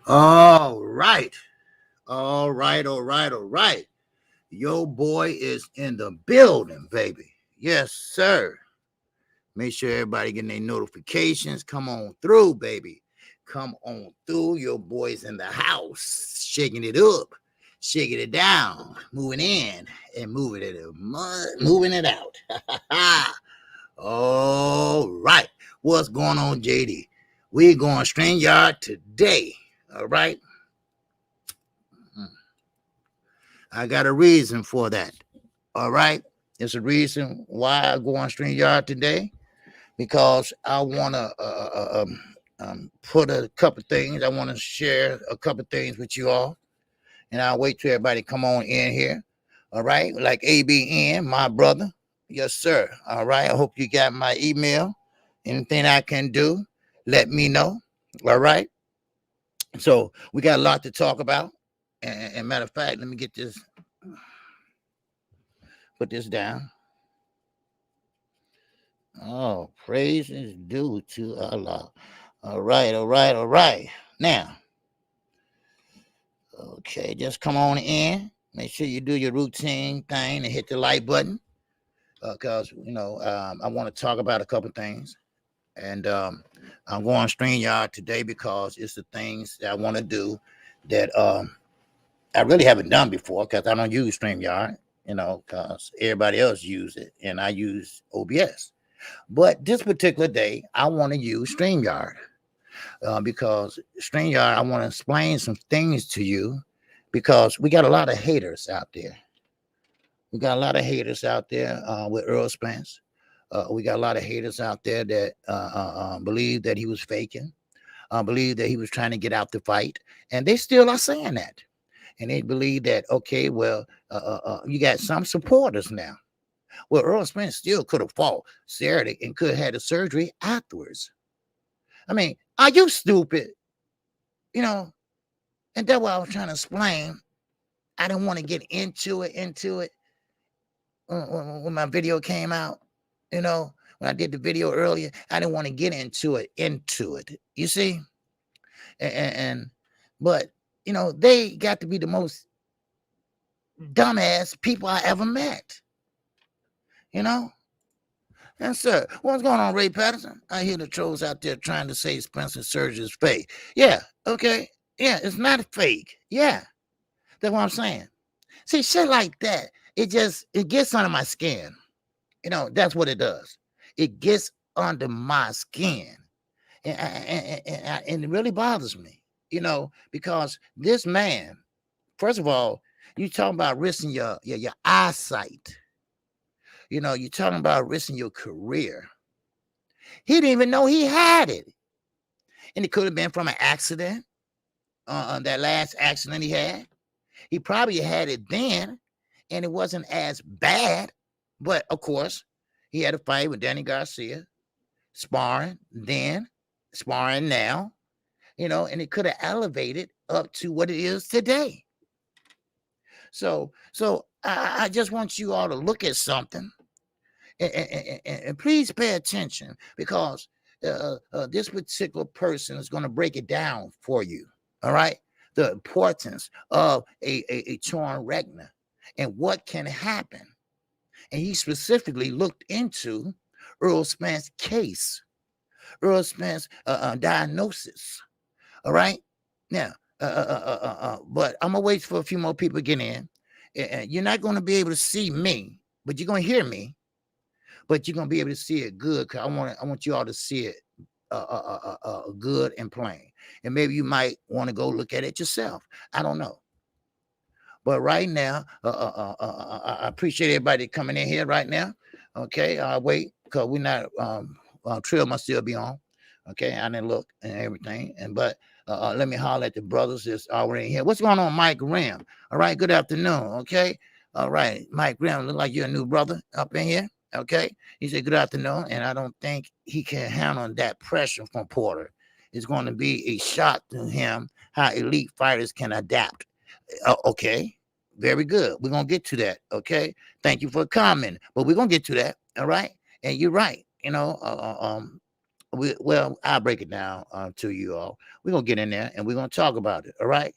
All right. All right. All right. All right. Your boy is in the building, baby. Yes, sir. Make sure everybody getting their notifications. Come on through, baby. Come on through. Your boy's in the house, shaking it up, shaking it down, moving in and moving it out. All right. What's going on, JD? We're going StreamYard today. All right. I got a reason for that. All right. It's a reason why I go on StreamYard today because I want to put a couple things. I want to share a couple things with you all. And I'll wait till everybody come on in here. All right. Like ABN, my brother. Yes, sir. All right. I hope you got my email. Anything I can do, let me know. All right. So we got a lot to talk about. And matter of fact, let me get this, put this down. Oh, praise is due to Allah. All right, all right, all right. Now, okay, just come on in. Make sure you do your routine thing and hit the like button. Because, I want to talk about a couple things. And I'm going StreamYard today because it's the things that I want to do that I really haven't done before because I don't use StreamYard, because everybody else use it and I use OBS. But this particular day, I want to use StreamYard because StreamYard, I want to explain some things to you because we got a lot of haters out there. We got a lot of haters out there with Earl Spence. We got a lot of haters out there that believe that he was faking, believe that he was trying to get out the fight. And they still are saying that. And they believe that, okay, well, you got some supporters now. Well, Earl Spence still could have fought Saturday and could have had a surgery afterwards. I mean, are you stupid? And that's what I was trying to explain. I didn't want to get into it when my video came out. When I did the video earlier, I didn't want to get into it. You see? But they got to be the most dumbass people I ever met. And sir, what's going on, Ray Patterson? I hear the trolls out there trying to say Spencer surgery is fake. Yeah, okay. Yeah, it's not fake. Yeah, that's what I'm saying. See, shit like that, it gets under my skin. That's what it does. It gets under my skin. And it really bothers me, because this man, first of all, you talking about risking your eyesight. You're talking about risking your career. He didn't even know he had it. And it could have been from an accident, that last accident he had. He probably had it then, and it wasn't as bad. But, of course, he had a fight with Danny Garcia, sparring then, sparring now, and it could have elevated up to what it is today. So I just want you all to look at something. And please pay attention because this particular person is going to break it down for you. All right. The importance of a torn retina and what can happen. And he specifically looked into Earl Spence's case, Earl Spence's diagnosis. All right. Now, but I'm going to wait for a few more people to get in. You're not going to be able to see me, but you're going to hear me. But you're gonna be able to see it good because I want you all to see it good and plain. And maybe you might want to go look at it yourself. I don't know. But right now, I appreciate everybody coming in here right now. Okay, I'll wait because we're not. Trill must still be on. Okay, I didn't look and everything. But let me holler at the brothers that's already in here. What's going on, Mike Graham? All right, good afternoon. Okay, all right, Mike Graham, look like you're a new brother up in here. Okay, he said good afternoon, and I don't think he can handle that pressure from Porter. It's going to be a shock to him how elite fighters can adapt. Okay, very good. We're going to get to that. Okay, thank you for commenting, but we're going to get to that. All right, and you're right. Well, I'll break it down to you all. We're gonna get in there and we're gonna talk about it. All right.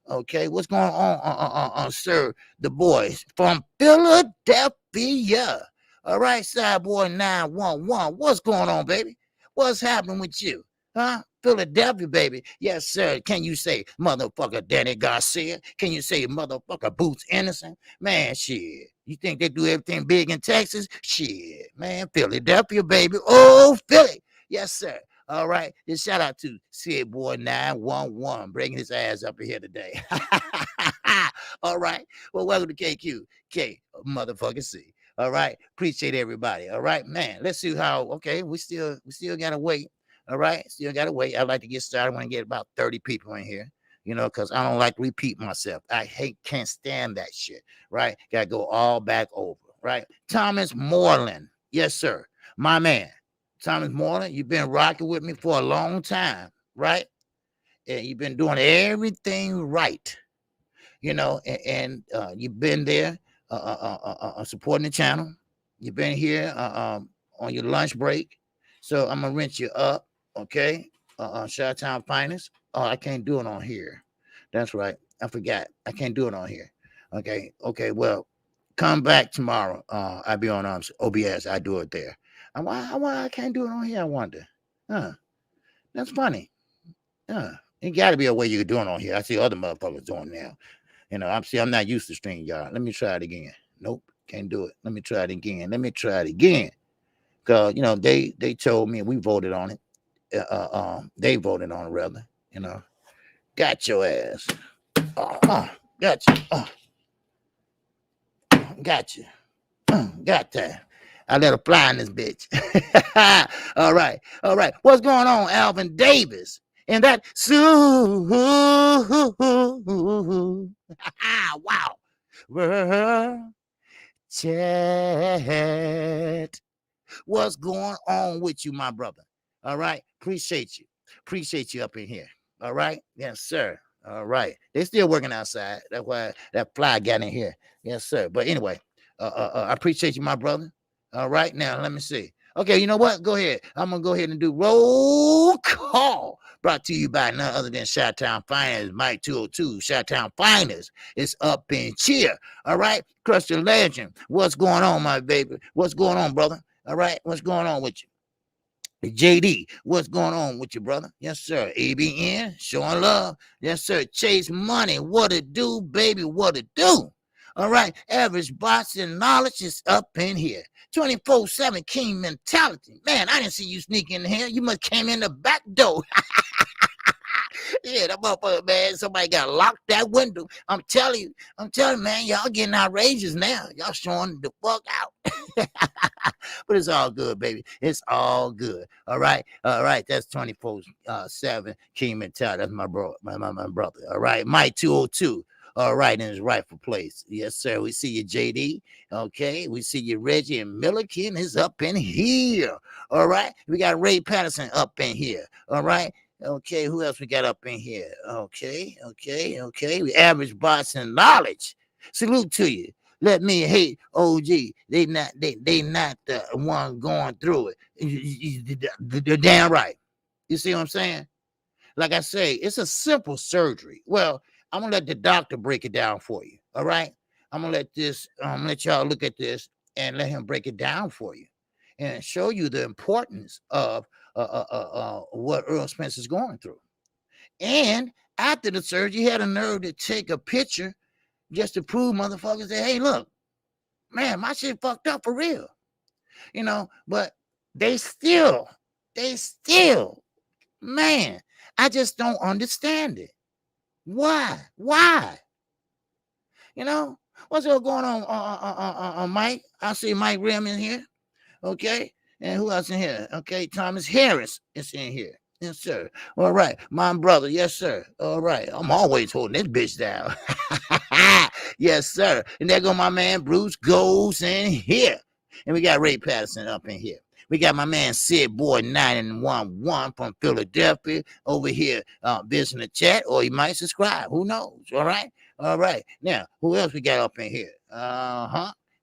Okay, what's going on, sir? The boys from Philadelphia. All right, side boy 911. What's going on, baby? What's happening with you? Huh? Philadelphia, baby. Yes, sir. Can you say motherfucker Danny Garcia? Can you say motherfucker Boots Anderson? Man, shit. You think they do everything big in Texas? Shit, man. Philadelphia, baby. Oh, Philly. Yes, sir. All right. Just shout out to Sid Boy 911 bringing his ass up here today. All right. Well, welcome to KQK motherfucker C. All right. Appreciate everybody. All right, man. Let's see how. Okay, we still gotta wait. All right, still gotta wait. I'd like to get started when I get about 30 people in here. You know, because I don't like to repeat myself. I can't stand that shit. Right. Gotta go all back over. Right. Thomas Moreland. Yes, sir. My man. Thomas Moreland, you've been rocking with me for a long time, right? And you've been doing everything right, you know, and you've been there supporting the channel. You've been here on your lunch break. So I'm going to rinse you up, okay? Chi-Town Finest. Oh, I can't do it on here. That's right. I forgot. I can't do it on here. Okay, well, come back tomorrow. I'll be on OBS. I do it there. Why I can't do it on here, I wonder. That's funny. It got to be a way you can do it on here. I see other motherfuckers doing now. You know, I'm not used to stream, y'all. Let me try it again. Nope, can't do it. Let me try it again. Because, you know, they told me, and we voted on it. They voted on it, rather. You know, got your ass. Got you. Got you. Got that. I let her fly in this bitch. All right. What's going on, Alvin Davis? And that wow. Chat. What's going on with you, my brother? All right. Appreciate you up in here. All right. Yes, sir. All right. They still working outside. That's why that fly got in here. Yes, sir. But anyway, I appreciate you, my brother. All right, now let me see. Okay, you know what? Go ahead. I'm gonna go ahead and do roll call. Brought to you by none other than Chi-Town Finest, Mike 202. Chi-Town Finest is up in cheer. All right, Crush the Legend. What's going on, my baby? What's going on, brother? All right, what's going on with you? JD, what's going on with you, brother? Yes, sir. ABN, showing love. Yes, sir. Chase Money, what it do, baby? What it do? All right, average bots and knowledge is up in here. 24/7 king mentality. Man, I didn't see you sneak in here. You must came in the back door. Yeah, that motherfucker, man. Somebody got locked that window. I'm telling you, man, y'all getting outrageous now. Y'all showing the fuck out. But it's all good, baby. It's all good. All right. That's 24/7 king mentality. That's my bro, my brother. All right. Mike 202. All right, in his rightful place. Yes, sir. We see you, JD. Okay. We see you, Reggie, and Milliken is up in here. All right. We got Ray Patterson up in here. All right. Okay. Who else we got up in here? Okay. We average bots and knowledge. Salute to you. Let me hate OG. They not the one going through it. They're damn right. You see what I'm saying? Like I say, it's a simple surgery. Well, I'm gonna let the doctor break it down for you. All right. I'm gonna let y'all look at this and let him break it down for you and show you the importance of what Earl Spencer's going through. And after the surgery, he had a nerve to take a picture just to prove motherfuckers that, hey, look, man, my shit fucked up for real. You know, but they still, man, I just don't understand it. Why? You know, what's all going on, Mike? I see Mike Rim in here. Okay. And who else in here? Okay. Thomas Harris is in here. Yes, sir. All right. My brother. Yes, sir. All right. I'm always holding this bitch down. Yes, sir. And there go my man Bruce goes in here. And we got Ray Patterson up in here. We got my man Sid Boy 911 from Philadelphia over here visiting the chat, or he might subscribe. Who knows? All right. Now, who else we got up in here?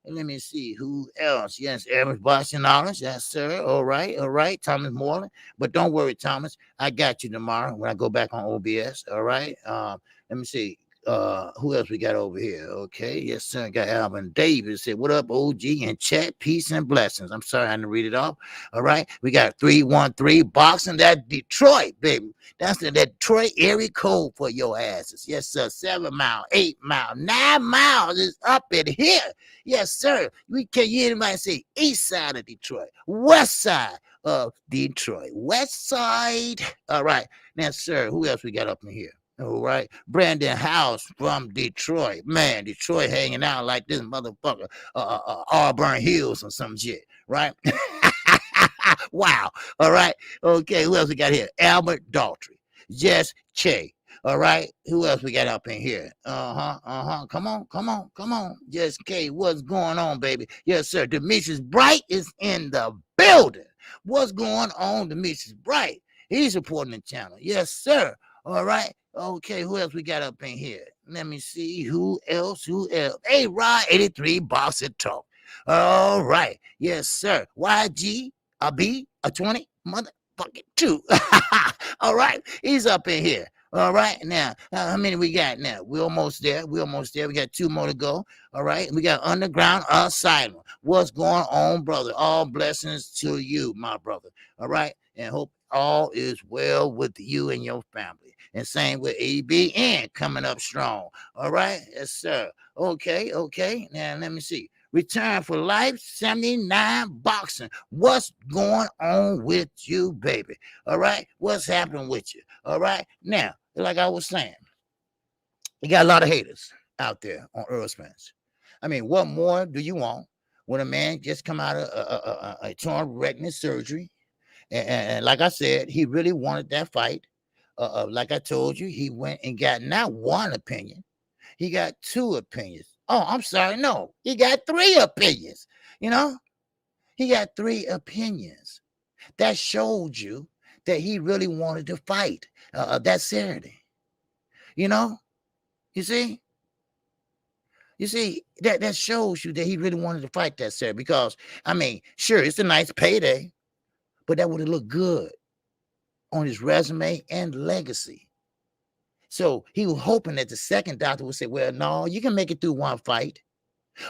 Let me see who else. Yes, Eric Boston Knowledge. Yes, sir. All right. Thomas Moreland. But don't worry, Thomas. I got you tomorrow when I go back on OBS. All right. Let me see. Who else we got over here? Okay, yes, sir. I got Alvin Davis said, "What up, OG and chat? Peace and blessings." I'm sorry I didn't read it off. All right, we got 313 boxing. That Detroit, baby. That's the Detroit area code for your asses. Yes, sir. 7 mile, 8 mile, 9 miles is up in here. Yes, sir. We can you anybody say east side of Detroit, west side of Detroit, west side. All right, now, sir. Who else we got up in here? All right, Brandon House from Detroit. Man, Detroit hanging out like this motherfucker, Auburn Hills or some shit, right? Wow. All right. Okay, who else we got here? Albert Daltrey, Jess Che. All right, who else we got up in here? Come on. Jess K, what's going on, baby? Yes, sir. Demetrius Bright is in the building. What's going on, Demetrius Bright? He's supporting the channel. Yes, sir. All right. Okay, who else we got up in here? Let me see. Who else? Hey, Rod 83 Boxer Talk. All right. Yes, sir. YG, a B, a 20, motherfucking 2. All right. He's up in here. All right. Now, how many we got now? We're almost there. We got 2 more to go. All right. We got Underground Asylum. What's going on, brother? All blessings to you, my brother. All right. And hope all is well with you and your family. And same with ABN coming up strong. All right. Yes, sir. Okay. Now, let me see. Return for Life 79 Boxing. What's going on with you, baby? All right. What's happening with you? All right. Now, like I was saying, you got a lot of haters out there on Earl Spence. I mean, what more do you want when a man just come out of a torn retina surgery? And like I said, he really wanted that fight. Like I told you, he went and got not one opinion. He got 2 opinions. Oh, I'm sorry. No, he got 3 opinions. You know, he got 3 opinions. That showed you that he really wanted to fight that Saturday. You know, you see that shows you that he really wanted to fight that Saturday because, I mean, sure, it's a nice payday, but that would have looked good on his resume and legacy. So he was hoping that the second doctor would say, well, no, you can make it through one fight.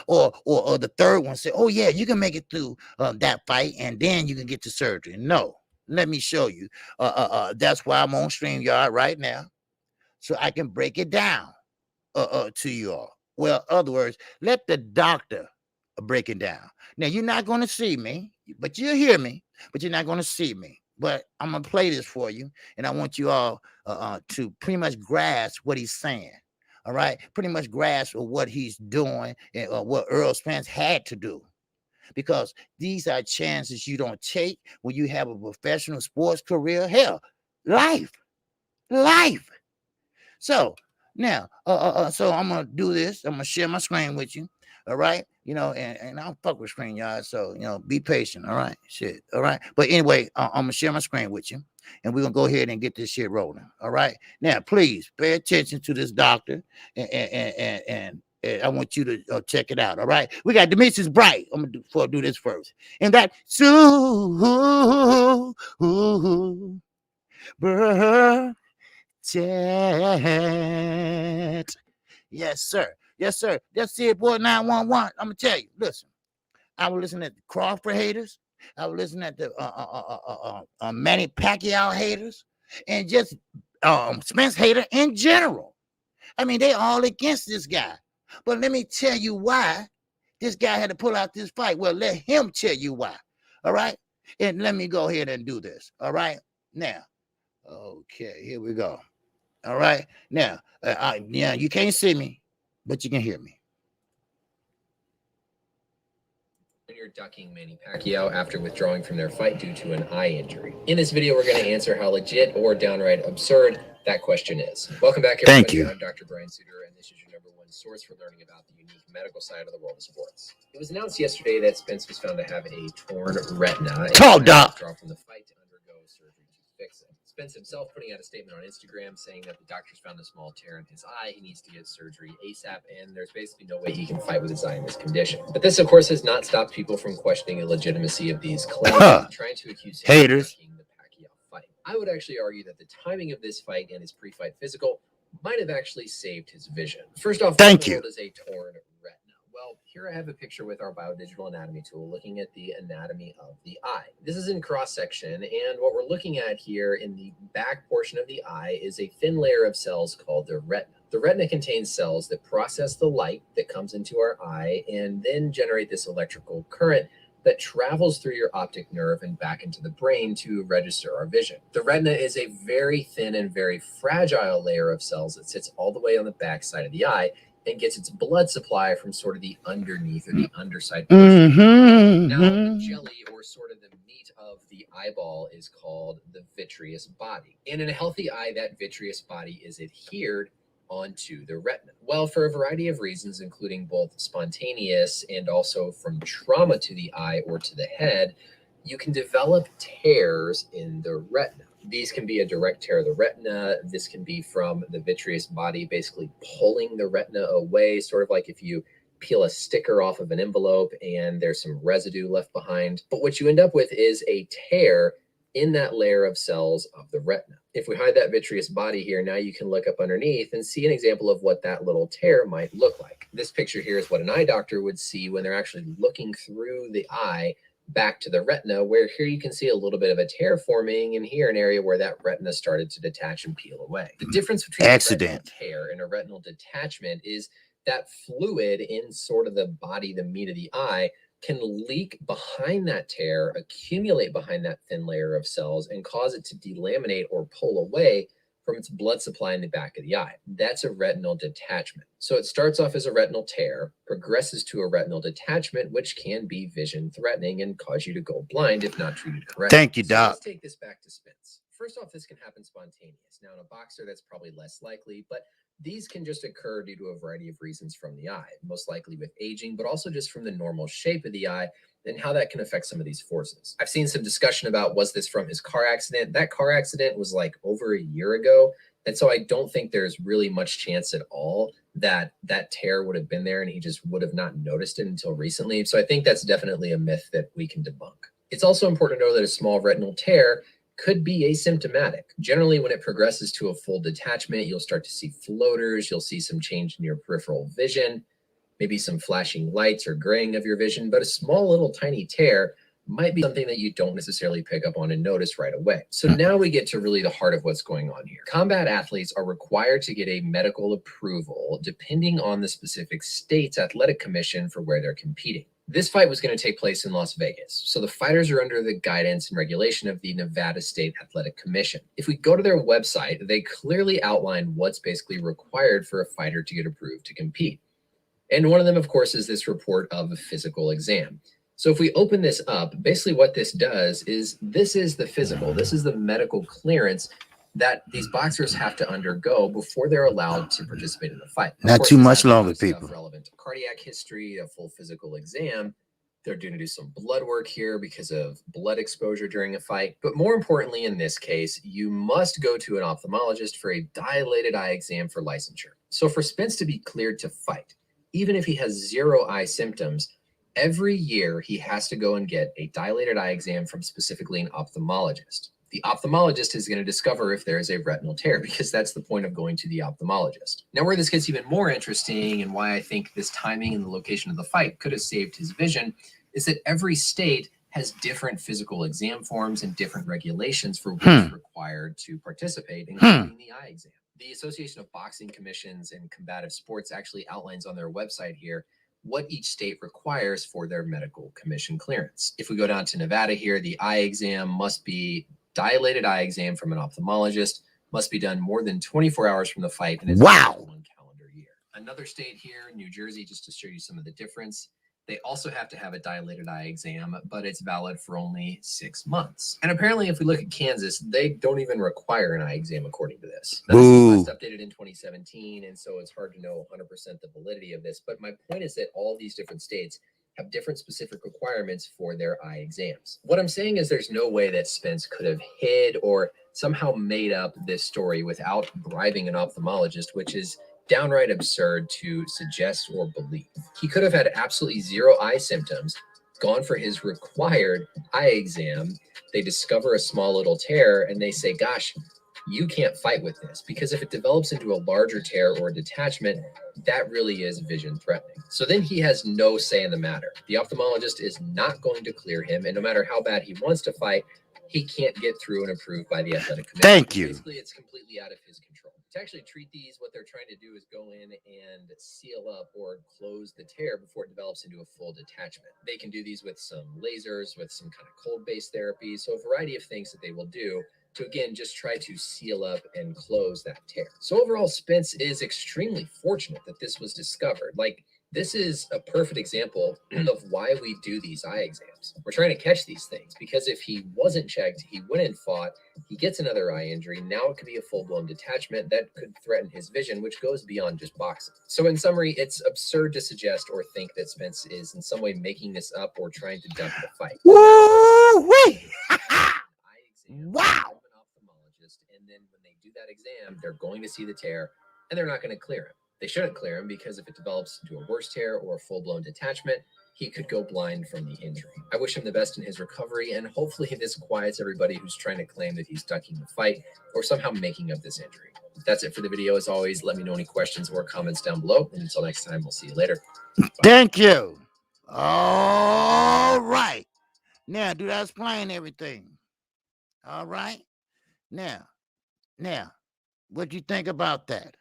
Or the third one say, oh, yeah, you can make it through that fight and then you can get to surgery. No, let me show you. That's why I'm on StreamYard right now, so I can break it down to you all. Well, in other words, let the doctor break it down. Now, you're not going to see me, but you'll hear me, but you're not going to see me. But I'm going to play this for you, and I want you all to pretty much grasp what he's saying. All right, pretty much grasp what he's doing and what Earl Spence had to do. Because these are chances you don't take when you have a professional sports career. Hell, life. So now, so I'm gonna do this. I'm gonna share my screen with you. All right, you know, and I'll fuck with screen, y'all. So be patient. All right, shit. All right, but anyway, I'm gonna share my screen with you, and we're gonna go ahead and get this shit rolling. All right, now please pay attention to this doctor, and I want you to check it out. All right, we got Demetrius Bright. I'm gonna do this first, and that chat. Yes, sir. That's it, boy. 911. I'm gonna tell you. Listen, I was listening at the Crawford haters. I was listening at the Manny Pacquiao haters, and just Spence hater in general. I mean, they all against this guy. But let me tell you why this guy had to pull out this fight. Well, let him tell you why. All right, and let me go ahead and do this. All right, now. Okay, here we go. All right. Now, you can't see me, but you can hear me. You're ducking Manny Pacquiao after withdrawing from their fight due to an eye injury. In this video, we're going to answer how legit or downright absurd that question is. Welcome back, everybody. Thank you. I'm Dr. Brian Suter, and this is your #1 source for learning about the unique medical side of the world of sports. It was announced yesterday that Spence was found to have a torn retina. Talk, doc. Withdraw from the fight to undergo surgery to fix it. Spence himself putting out a statement on Instagram saying that the doctors found a small tear in his eye. He needs to get surgery ASAP, and there's basically no way he can fight with his eye in this condition. But this, of course, has not stopped people from questioning the legitimacy of these claims and trying to accuse him haters. of the Pacquiao fight. I would actually argue that the timing of this fight and his pre-fight physical might have actually saved his vision. First off, thank you. What is a torn retina? Well, here I have a picture with our biodigital anatomy tool looking at the anatomy of the eye. This is in cross section, and what we're looking at here in the back portion of the eye is a thin layer of cells called the retina. The retina contains cells that process the light that comes into our eye and then generate this electrical current that travels through your optic nerve and back into the brain to register our vision. The retina is a very thin and very fragile layer of cells that sits all the way on the back side of the eye and gets its blood supply from sort of the underneath or the underside portion. Now, the jelly, or sort of the meat of the eyeball, is called the vitreous body. And in a healthy eye, that vitreous body is adhered onto the retina. Well, for a variety of reasons, including both spontaneous and also from trauma to the eye or to the head, you can develop tears in the retina. These can be a direct tear of the retina. This can be from the vitreous body basically pulling the retina away, sort of like if you peel a sticker off of an envelope and there's some residue left behind. But what you end up with is a tear in that layer of cells of the retina. If we hide that vitreous body here, now you can look up underneath and see an example of what that little tear might look like. This picture here is what an eye doctor would see when they're actually looking through the eye back to the retina, where here you can see a little bit of a tear forming, and here an area where that retina started to detach and peel away. The difference between a retinal tear and a retinal detachment is that fluid in sort of the body, the meat of the eye, can leak behind that tear, accumulate behind that thin layer of cells, and cause it to delaminate or pull away from its blood supply in the back of the eye. That's a retinal detachment. So it starts off as a retinal tear, progresses to a retinal detachment, which can be vision threatening and cause you to go blind if not treated correctly. Thank you, Doc. Let's take this back to Spence. First off, this can happen spontaneous. Now, in a boxer, that's probably less likely, but these can just occur due to a variety of reasons from the eye, most likely with aging, but also just from the normal shape of the eye and how that can affect some of these forces. I've seen some discussion about, was this from his car accident? That car accident was like over a year ago. And so I don't think there's really much chance at all that that tear would have been there and he just would have not noticed it until recently. So I think that's definitely a myth that we can debunk. It's also important to know that a small retinal tear could be asymptomatic. Generally, when it progresses to a full detachment, you'll start to see floaters, you'll see some change in your peripheral vision, maybe some flashing lights or graying of your vision, but a small little tiny tear might be something that you don't necessarily pick up on and notice right away. So now we get to really the heart of what's going on here. Combat athletes are required to get a medical approval depending on the specific state's athletic commission for where they're competing. This fight was going to take place in Las Vegas, so the fighters are under the guidance and regulation of the Nevada State Athletic Commission. If we go to their website, they clearly outline what's basically required for a fighter to get approved to compete. And one of them, of course, is this report of a physical exam. So if we open this up, basically what this does is this is the physical. This is the medical clearance that these boxers have to undergo before they're allowed to participate in the fight. Not too much longer, people. Relevant to cardiac history, a full physical exam. They're going to do some blood work here because of blood exposure during a fight. But more importantly, in this case, you must go to an ophthalmologist for a dilated eye exam for licensure. So for Spence to be cleared to fight, even if he has zero eye symptoms, every year he has to go and get a dilated eye exam from specifically an ophthalmologist. The ophthalmologist is going to discover if there is a retinal tear, because that's the point of going to the ophthalmologist. Now, where this gets even more interesting and why I think this timing and the location of the fight could have saved his vision is that every state has different physical exam forms and different regulations for what's required to participate, including the eye exam. The Association of Boxing Commissions and Combative Sports actually outlines on their website here what each state requires for their medical commission clearance. If we go down to Nevada here, the eye exam must be dilated eye exam from an ophthalmologist, must be done more than 24 hours from the fight, and it's one calendar year. Another state here, New Jersey, just to show you some of the difference, they also have to have a dilated eye exam, but it's valid for only 6 months. And apparently, if we look at Kansas, they don't even require an eye exam according to this. Now, this was last updated in 2017, and so it's hard to know 100% the validity of this. But my point is that all these different states have different specific requirements for their eye exams. What I'm saying is there's no way that Spence could have hid or somehow made up this story without bribing an ophthalmologist, which is downright absurd to suggest or believe. He could have had absolutely zero eye symptoms, gone for his required eye exam. They discover a small little tear and they say, gosh, you can't fight with this, because if it develops into a larger tear or detachment, that really is vision threatening. So then he has no say in the matter. The ophthalmologist is not going to clear him, and no matter how bad he wants to fight, he can't get through and approved by the athletic committee. Thank you. Basically, it's completely out of his control. To actually treat these, what they're trying to do is go in and seal up or close the tear before it develops into a full detachment. They can do these with some lasers, with some kind of cold-based therapy, so a variety of things that they will do to, again, just try to seal up and close that tear. So overall, Spence is extremely fortunate that this was discovered. Like, this is a perfect example of why we do these eye exams. We're trying to catch these things, because if he wasn't checked, he went and fought, he gets another eye injury, now it could be a full-blown detachment that could threaten his vision, which goes beyond just boxing. So in summary, it's absurd to suggest or think that Spence is in some way making this up or trying to dump the fight. Woo-wee! Wow. And then when they do that exam, they're going to see the tear and they're not going to clear him. They shouldn't clear him, because if it develops into a worse tear or a full-blown detachment, he could go blind from the injury. I wish him the best in his recovery, and hopefully this quiets everybody who's trying to claim that he's ducking the fight or somehow making up this injury. That's it for the video. As always, let me know any questions or comments down below. And until next time, we'll see you later. Bye. Thank you. All right. Now, do I explain everything? All right. Now, what you think about that?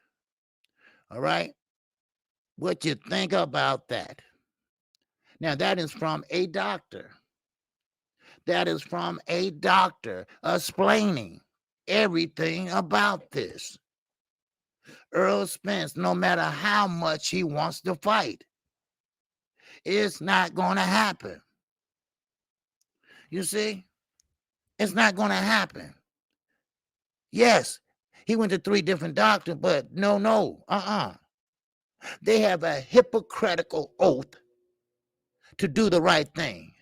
All right. What you think about that? Now, that is from a doctor. That is from a doctor explaining everything about this. Earl Spence, no matter how much he wants to fight, it's not going to happen. You see? It's not going to happen. Yes, he went to 3 different doctors, but no. They have a hypocritical oath to do the right thing.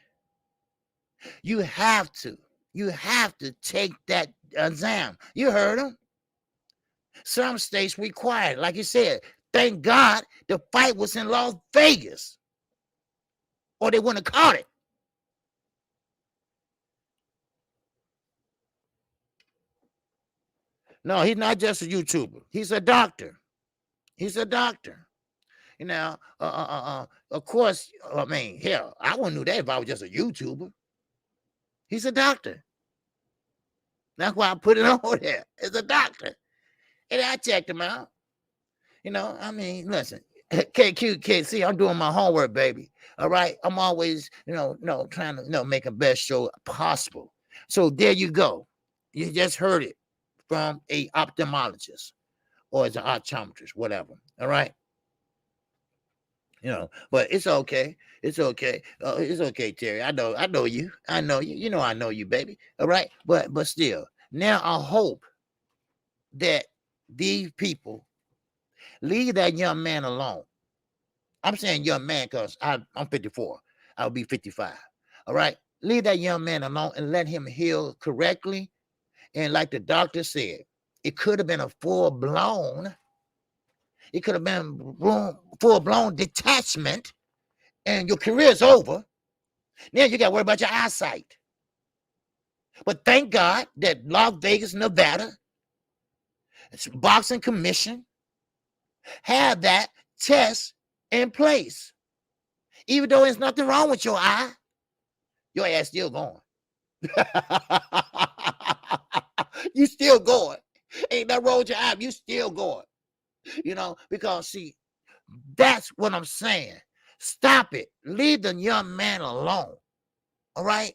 You have to take that exam. You heard him. Some states require it. Like you said, thank God the fight was in Las Vegas, or they wouldn't have caught it. No, he's not just a YouTuber. He's a doctor. He's a doctor. You know, of course, I mean, hell, I wouldn't do that if I was just a YouTuber. He's a doctor. That's why I put it on there. It's a doctor. And I checked him out. You know, I mean, listen, KQKC, I'm doing my homework, baby. All right. I'm always, trying to, make the best show possible. So there you go. You just heard it from a ophthalmologist or as an optometrist, whatever. All right. But it's okay. It's okay. It's okay, Terry. I know you. I know you. You know I know you, baby. All right. But still, now I hope that these people leave that young man alone. I'm saying young man because I'm 54. I'll be 55. All right. Leave that young man alone and let him heal correctly. And like the doctor said, it could have been a full-blown detachment, and your career is over. Now you got to worry about your eyesight. But thank God that Las Vegas, Nevada, boxing commission have that test in place. Even though there's nothing wrong with your eye, your ass still going. You still going. Ain't nothing wrong with your eye. You still going. Because see, that's what I'm saying. Stop it. Leave the young man alone. All right?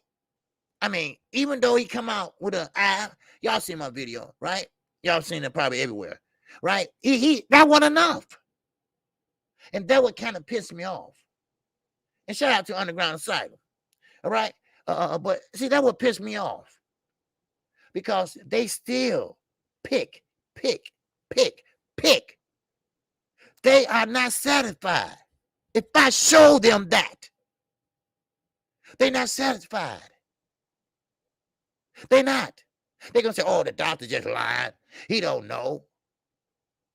I mean, even though he come out with an eye, y'all seen my video, right? Y'all seen it probably everywhere, right? He that wasn't enough. And that would kind of piss me off. And shout out to Underground Asylum. All right? But see, that would piss me off. Because they still pick. They are not satisfied. If I show them that, they're not satisfied. They're not. They're gonna say, "Oh, the doctor just lied. He don't know."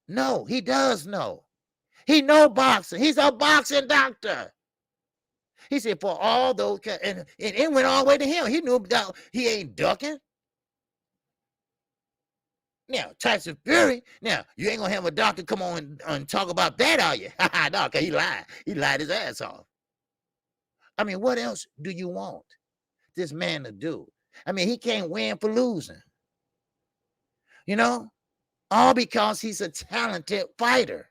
No, he does know. He know boxing. He's a boxing doctor. He said for all those, and it went all the way to him. He knew that he ain't ducking. Now, Tyson Fury, now, you ain't gonna have a doctor come on and talk about that, are you? No, because he lied. He lied his ass off. I mean, what else do you want this man to do? I mean, he can't win for losing. You know? All because he's a talented fighter.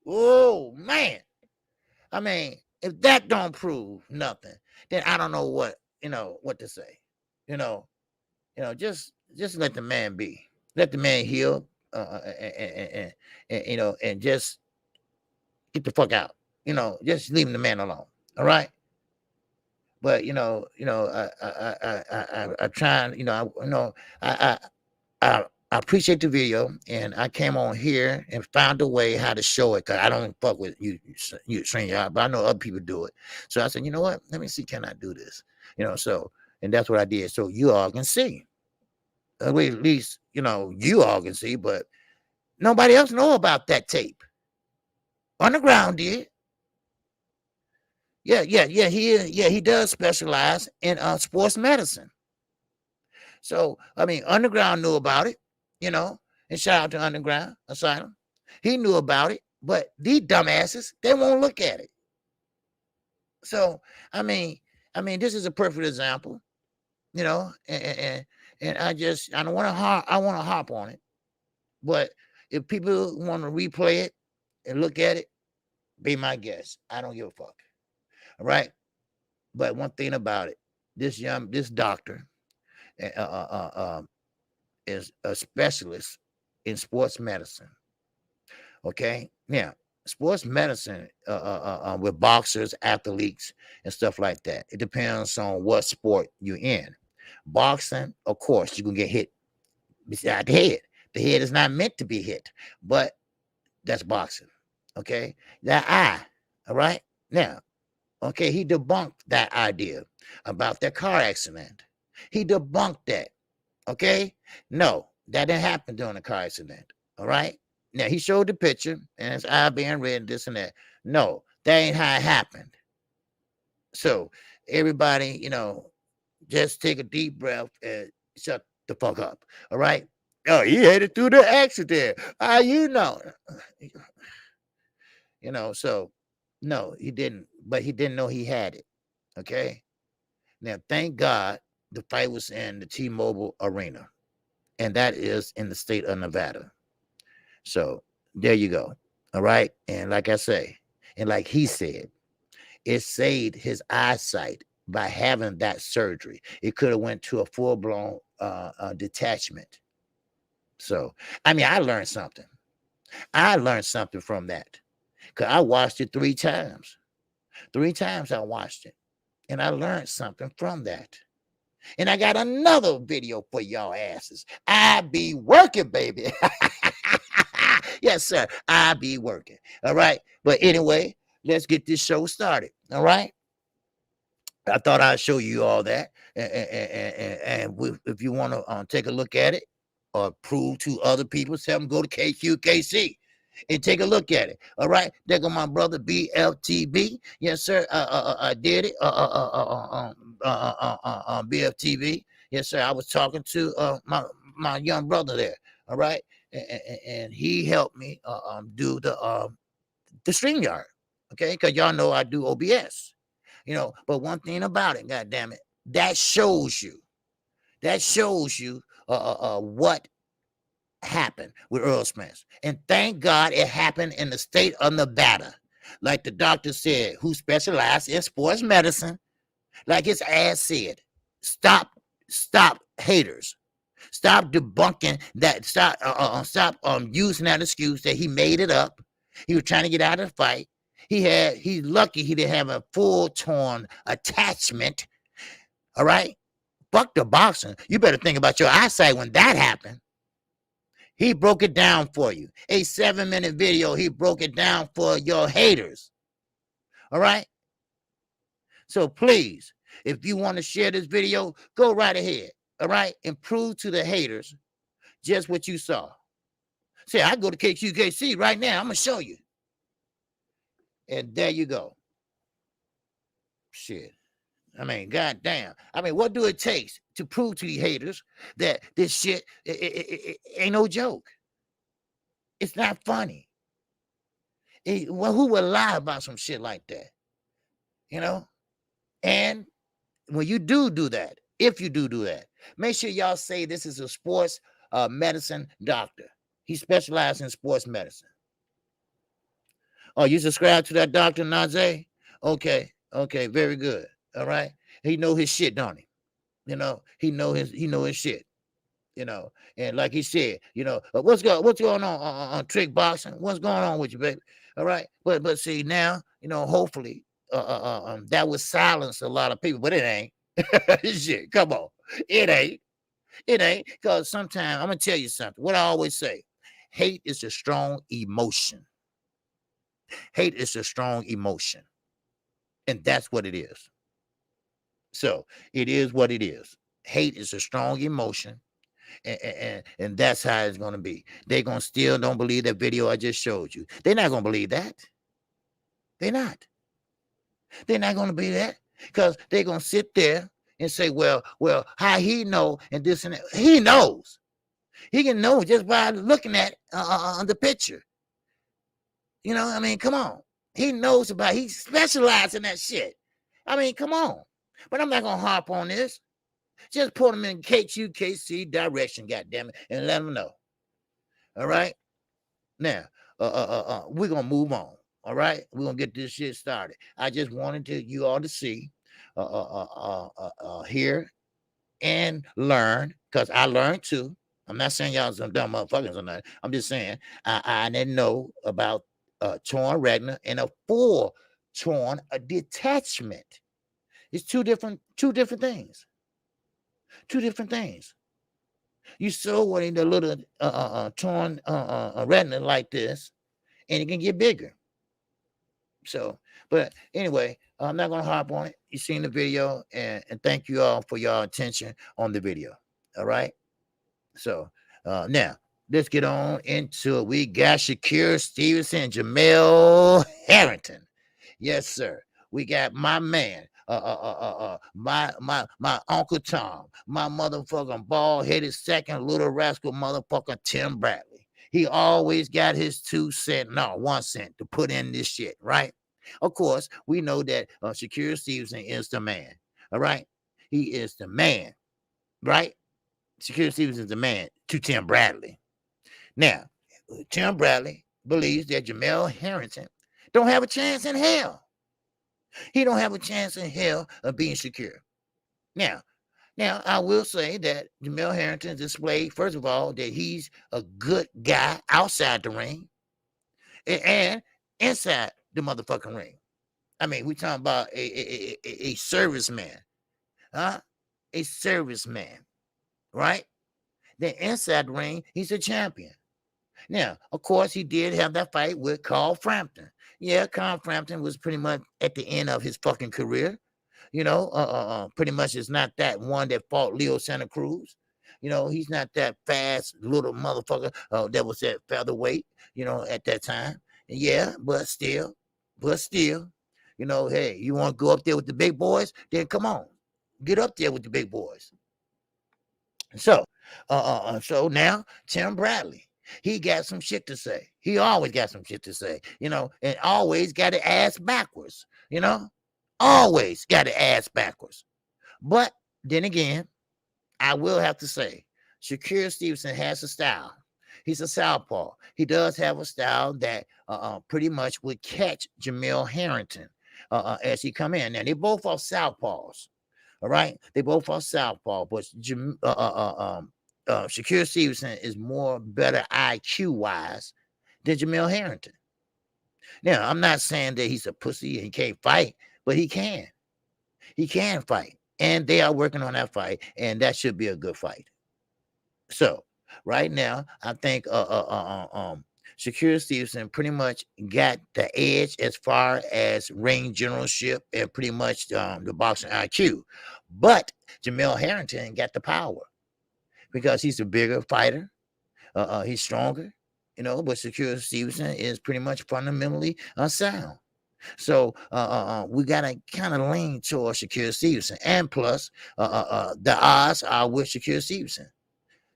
Oh, man. I mean, if that don't prove nothing, then I don't know what, what to say. Just let the man be. Let the man heal, and just get the fuck out. Just leave the man alone. All right. But I try. I appreciate the video, and I came on here and found a way how to show it, because I don't fuck with you StreamYard, but I know other people do it. So I said, you know what? Let me see, can I do this? And that's what I did. So you all can see. At least, you all can see, but nobody else know about that tape. Underground did. Yeah, he does specialize in sports medicine. So, I mean, Underground knew about it, and shout out to Underground Asylum. He knew about it, but these dumbasses, they won't look at it. So, I mean, this is a perfect example, and I don't want to hop on it. But if people want to replay it and look at it, be my guest. I don't give a fuck. All right. But one thing about it, this doctor is a specialist in sports medicine. Okay. Now, sports medicine with boxers, athletes, and stuff like that. It depends on what sport you're in. Boxing, of course, you can get hit beside the head. The head is not meant to be hit, but that's boxing. Okay. That eye. All right. Now, okay, he debunked that idea about that car accident. He debunked that. Okay. No, that didn't happen during the car accident. All right. Now, he showed the picture and his eye being red, this and that. No, that ain't how it happened. So, everybody, just take a deep breath and shut the fuck up. All right. Oh, he headed through the accident. So no, he didn't, but he didn't know he had it. Okay. Now, thank God the fight was in the T-Mobile Arena, and that is in the state of Nevada. So there you go. All right. And like I say, and like he said, it saved his eyesight by having that surgery. It could have went to a full-blown detachment. So, I mean, I learned something. I learned something from that, because I watched it 3 times. 3 times I watched it, and I learned something from that. And I got another video for y'all asses. I be working, baby. Yes, sir. I be working. All right. But anyway, let's get this show started. All right. I thought I'd show you all that. And if you want to take a look at it or prove to other people, tell them go to KQKC and take a look at it. All right. There go my brother BFTV. Yes, sir. I did it. BFTV. Yes, sir. I was talking to my young brother there. All right. And he helped me do the StreamYard. Okay. Because y'all know I do OBS. But one thing about it, God damn it, that shows you what happened with Earl Spence. And thank God it happened in the state of Nevada. Like the doctor said, who specialized in sports medicine, like his ass said, stop haters. Stop debunking that. Stop using that excuse that he made it up. He was trying to get out of the fight. He's lucky he didn't have a full torn attachment. All right. Fuck the boxing. You better think about your eyesight when that happened. He broke it down for you. A 7-minute video. He broke it down for your haters. All right. So please, if you want to share this video, go right ahead. all right, and prove to the haters just what you saw. Say, I go to KQKC right now. I'm going to show you. And there you go. Shit. I mean, goddamn. I mean, what do it take to prove to the haters that this shit it ain't no joke? It's not funny. Well, who would lie about some shit like that? You know? And when you do that, if you do that, make sure y'all say this is a sports medicine doctor. He specializes in sports medicine. Oh, you subscribe to that Dr. Najee? Okay, very good. All right. He know his shit, don't he? You know, he know his shit. You know, and like he said, you know, what's going on trick boxing? What's going on with you, baby? All right. But see now, you know, hopefully that would silence a lot of people, but it ain't. Shit, come on. It ain't. It ain't, because sometimes I'm gonna tell you something. What I always say, hate is a strong emotion. Hate is a strong emotion. And that's what it is. So it is what it is. Hate is a strong emotion. And that's how it's going to be. They're going to still don't believe that video I just showed you. They're not going to believe that. They're not. They're not going to believe that, because they're going to sit there and say, well, how he know and this and that. He knows. He can know just by looking at the picture. You know, I mean, come on. He knows about, he specializes in that shit. I mean, come on. But I'm not going to harp on this. Just put them in KQKC direction, goddammit, and let them know. All right? Now, we're going to move on. All right? We're going to get this shit started. I just wanted you all to see, hear, and learn, because I learned too. I'm not saying y'all some dumb motherfuckers or nothing. I'm just saying I didn't know about torn retina and a full torn detachment. It's two different things. Two different things. You sew one in the little torn retina like this, and it can get bigger. So, but anyway, I'm not gonna harp on it. You seen the video, and thank you all for your attention on the video. All right. So now let's get on into it. We got Shakira Stevenson, Jamel Harrington. Yes, sir. We got my man, my Uncle Tom, my motherfucking bald-headed second little rascal motherfucker Tim Bradley. He always got his 2 cents, no, 1 cent to put in this shit, right? Of course, we know that Shakira Stevenson is the man. All right, he is the man, right? Shakira Stevenson is the man to Tim Bradley. Now, Tim Bradley believes that Jamel Harrington don't have a chance in hell. He don't have a chance in hell of being secure. Now, I will say that Jamel Harrington displayed, first of all, that he's a good guy outside the ring and inside the motherfucking ring. I mean, we talking about a serviceman, huh? A serviceman, right? Then inside the ring, he's a champion. Now, of course, he did have that fight with Carl Frampton. Yeah, Carl Frampton was pretty much at the end of his fucking career. You know, pretty much is not that one that fought Leo Santa Cruz. You know, he's not that fast little motherfucker that was at featherweight, you know, at that time. Yeah, but still, you know, hey, you want to go up there with the big boys? Then come on, get up there with the big boys. So, so now Tim Bradley, he got some shit to say. He always got some shit to say, you know, and always got to ass backwards, you know, always got to ass backwards. But then again, I will have to say, Shakira Stevenson has a style. He's a southpaw. He does have a style that pretty much would catch Jamel Harrington as he come in. Now, they both are southpaws. All right, they both are southpaw, but Shakira Stevenson is more better IQ wise than Jamel Harrington. Now, I'm not saying that he's a pussy and he can't fight, but he can. He can fight, and they are working on that fight, and that should be a good fight. So, right now, I think Shakira Stevenson pretty much got the edge as far as ring generalship and pretty much the boxing IQ. But Jamel Harrington got the power because he's a bigger fighter. He's stronger, but Secure Stevenson is pretty much fundamentally unsound. So we gotta kind of lean towards Secure Stevenson, and plus the odds are with Secure Stevenson.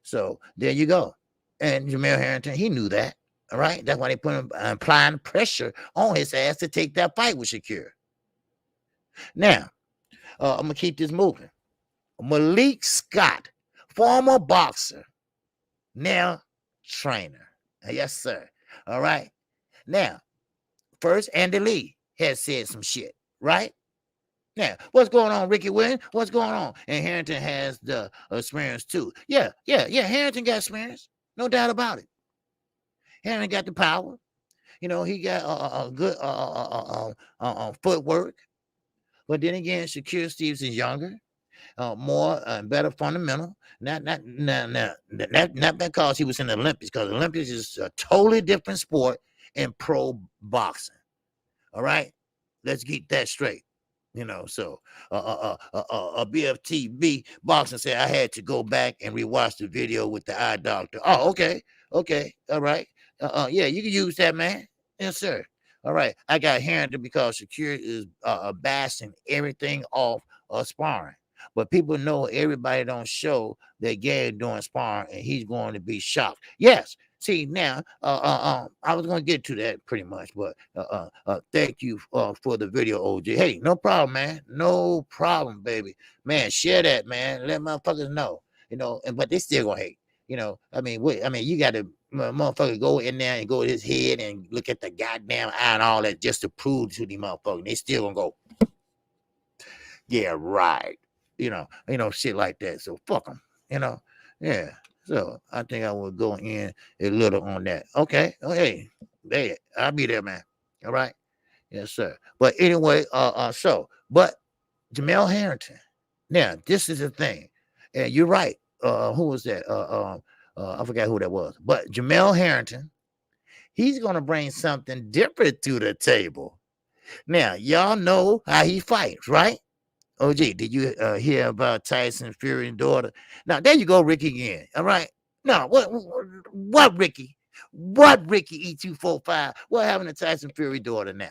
So there you go. And Jamel Harrington, he knew that. All right, that's why they put him applying pressure on his ass to take that fight with Secure. Now, I'm gonna keep this moving. Malik Scott, former boxer, now trainer. Yes, sir. All right. Now, first, Andy Lee has said some shit, right? Now, what's going on, Ricky Williams? What's going on? And Harrington has the experience too. Yeah. Harrington got experience, no doubt about it. Harrington got the power. He got a good footwork. But then again, Shakur Stevens is younger, more better fundamental. Not because he was in the Olympics, because the Olympics is a totally different sport in pro boxing. All right, let's get that straight. So BFTB boxing said I had to go back and rewatch the video with the eye doctor. Oh, okay, all right. Yeah, you can use that, man. Yes, sir. All right, I got Harrington because Shakur is bashing everything off sparring. But people know everybody don't show their game during sparring, and he's going to be shocked. Yes. See, now, I was going to get to that pretty much, but thank you for the video, OJ. Hey, no problem, man. No problem, baby. Man, share that, man. Let motherfuckers know, but they still going to hate. You got to motherfucker go in there and go to his head and look at the goddamn eye and all that just to prove to the motherfucker. They still going to go, yeah, right. Shit like that. So fuck them, yeah. So I think I will go in a little on that. Okay. Oh, hey, there, I'll be there, man. All right. Yes, sir. But anyway, but Jamel Harrington. Now, this is the thing. And you're right. Who was that? I forgot who that was. But Jamel Harrington, he's gonna bring something different to the table. Now, y'all know how he fights, right? OG, did you hear about Tyson Fury's daughter? Now, there you go, Ricky again. All right. No, what Ricky? What Ricky E245? What happened to Tyson Fury's daughter now?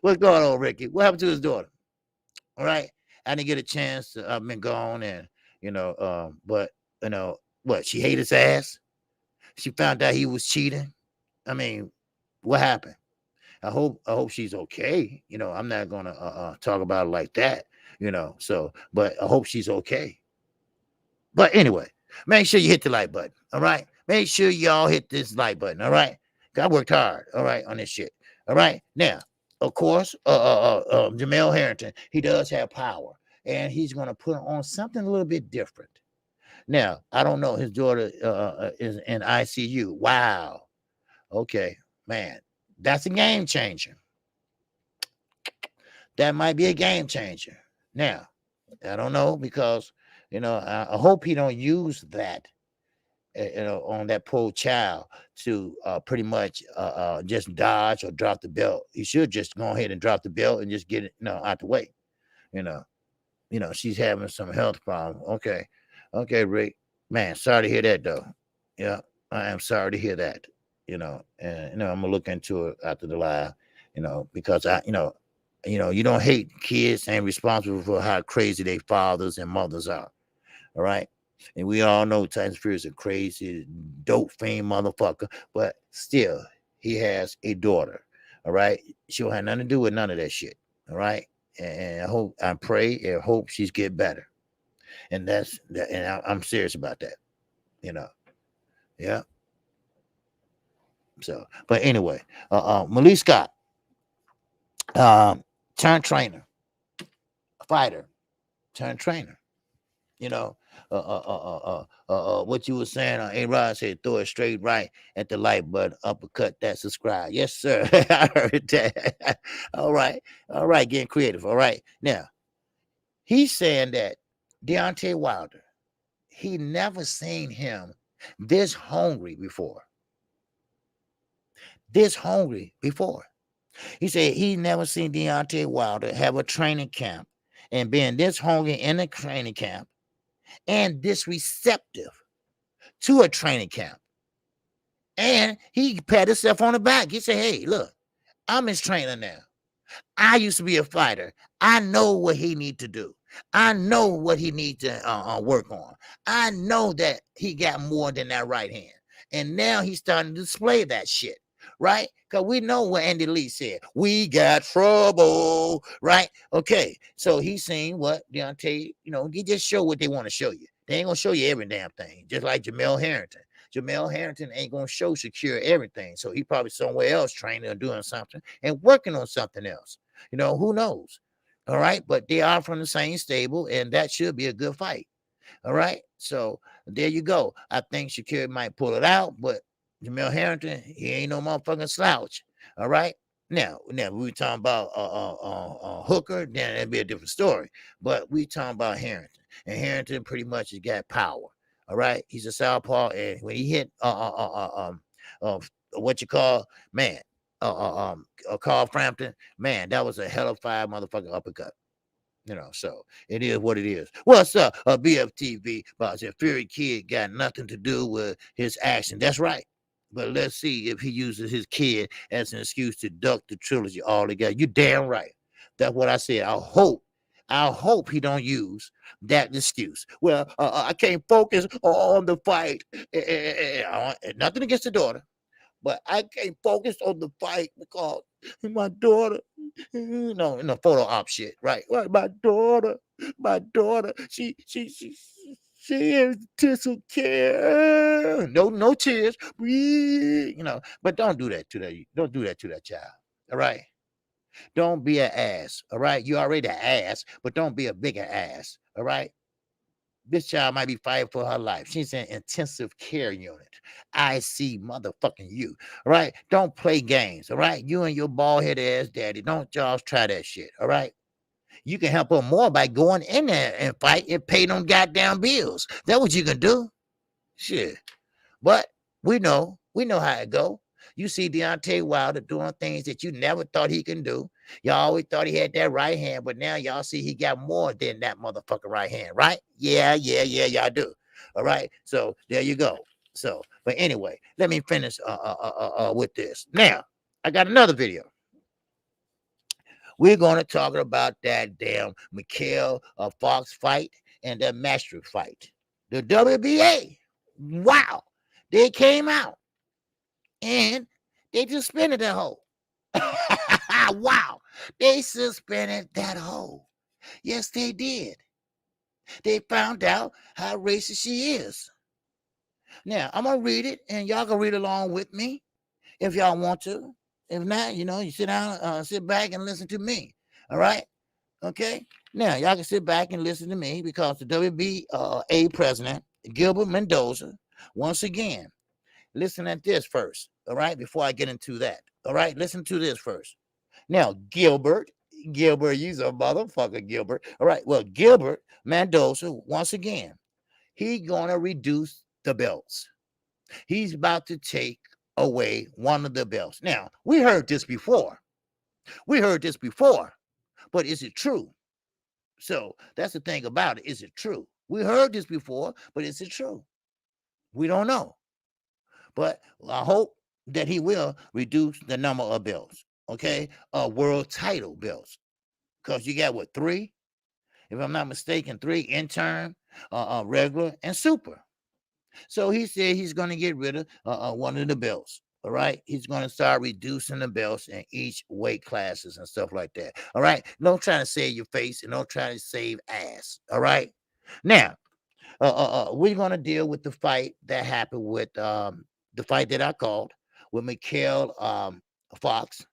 What's going on, Ricky? What happened to his daughter? All right. I didn't get a chance. I've been gone, and but what? She hated his ass. She found out he was cheating. I mean, what happened? I hope she's okay. I'm not gonna talk about it like that. But I hope she's okay. But anyway, make sure you hit the like button. All right. Make sure y'all hit this like button. All right. I worked hard. All right, on this shit. All right. Now, of course, Jamel Harrington, he does have power, and he's gonna put on something a little bit different. Now, I don't know. His daughter is in ICU. Wow. Okay, man. That's a game changer. That might be a game changer. Now, I don't know because I hope he don't use that on that poor child to pretty much just dodge or drop the belt. He should just go ahead and drop the belt and just get it out the way. She's having some health problem. Okay, Rick. Man, sorry to hear that though. Yeah, I am sorry to hear that. And I'm gonna look into it after the live, because you don't hate kids ain't responsible for how crazy their fathers and mothers are. All right. And we all know Tyson Fury is a crazy, dope fiend motherfucker, but still, he has a daughter. All right. She'll have nothing to do with none of that shit. All right. And I pray and hope she's get better. And I'm serious about that. Yeah. So, but anyway, Malik Scott, turned trainer, fighter, turned trainer. What you were saying, A-Rod said, throw it straight right at the like button, uppercut that subscribe. Yes, sir. I heard that. All right, getting creative. All right. Now, he's saying that Deontay Wilder, he never seen him this hungry before. He said he never seen Deontay Wilder have a training camp and being this hungry in a training camp and this receptive to a training camp. And he pat himself on the back. He said, hey, look, I'm his trainer now. I used to be a fighter. I know what he need to do. I know what he need to work on. I know that he got more than that right hand. And now he's starting to display that shit, right? Because we know what Andy Lee said. We got trouble, right? Okay, so he's saying what Deontay, he just show what they want to show you. They ain't going to show you every damn thing, just like Jamel Harrington. Jamel Harrington ain't going to show secure everything. So he probably somewhere else training or doing something and working on something else. Who knows? All right. But they are from the same stable, and that should be a good fight. All right. So there you go. I think Shakir might pull it out, but Jamel Harrington, he ain't no motherfucking slouch. All right. Now we talking about Hooker, then it'd be a different story. But we talking about Harrington, and Harrington pretty much has got power. All right, he's a southpaw, and when he hit what you call man, Carl Frampton, man, that was a hell of a fire motherfucking uppercut. So it is what it is. What's up, BFTV? But the Fury kid got nothing to do with his action. That's right. But let's see if he uses his kid as an excuse to duck the trilogy altogether. You damn right. That's what I said. I hope he don't use that excuse. Well, I can't focus on the fight. Nothing against the daughter, but I can't focus on the fight because my daughter, in the photo op shit, right? Well, my daughter, she is tissue care. No tears, but don't do that to that. Don't do that to that child. All right. Don't be an ass. All right. You already an ass, but don't be a bigger ass. All right. This child might be fighting for her life. She's in intensive care unit. I see motherfucking you. All right. Don't play games. All right. You and your bald headed ass daddy. Don't y'all try that shit. All right. You can help her more by going in there and fight and pay them goddamn bills. That's what you can do. Shit. But we know how it go. You see Deontay Wilder doing things that you never thought he can do. Y'all always thought he had that right hand, but now y'all see he got more than that motherfucker right hand, right? Yeah, y'all do. All right. So there you go. So, but anyway, let me finish with this. Now, I got another video. We're going to talk about that damn Mikhail Fox fight and that Maastricht fight. The WBA. Wow. They came out and they suspended that hoe. Wow. They suspended that hoe. Yes, they did. They found out how racist she is. Now, I'm going to read it, and y'all can read along with me if y'all want to. If not, you sit down, sit back and listen to me. All right? Okay? Now, y'all can sit back and listen to me because the WBA president, Gilbert Mendoza, once again, listen at this first, all right, before I get into that. All right, listen to this first. Now, Gilbert, you's a motherfucker, Gilbert. All right, well, Gilbert Mendoza, once again, he gonna reduce the belts. He's about to take away one of the belts. Now, we heard this before. But is it true? So that's the thing about it. Is it true? We heard this before, but is it true? We don't know. But I hope that he will reduce the number of belts, okay? World title belts. Because you got, what, 3? If I'm not mistaken, 3 intern, regular, and super. So he said he's going to get rid of one of the belts. All right. He's going to start reducing the belts in each weight classes and stuff like that. All right. Don't try to save your face and don't try to save ass. All right. Now, we're going to deal with the fight that happened with the fight that I called with Mikhail Fox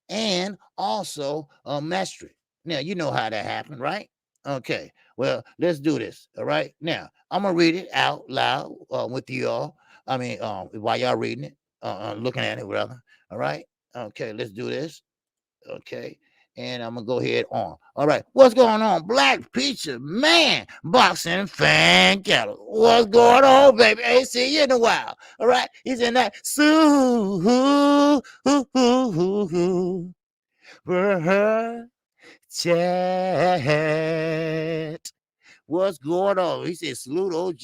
and also Maastricht. Now, you know how that happened, right? Okay. Well, let's do this. All right. Now, I'm going to read it out loud with you all. I mean, while y'all reading it, looking at it, rather. All right. Okay. Let's do this. Okay. And I'm going to go ahead on. All right. What's going on? Black Preacher, man, boxing fan cattle. What's going on, baby? Ain't seen you in a while. All right. He's in that. her chat. What's going on? He said, salute OG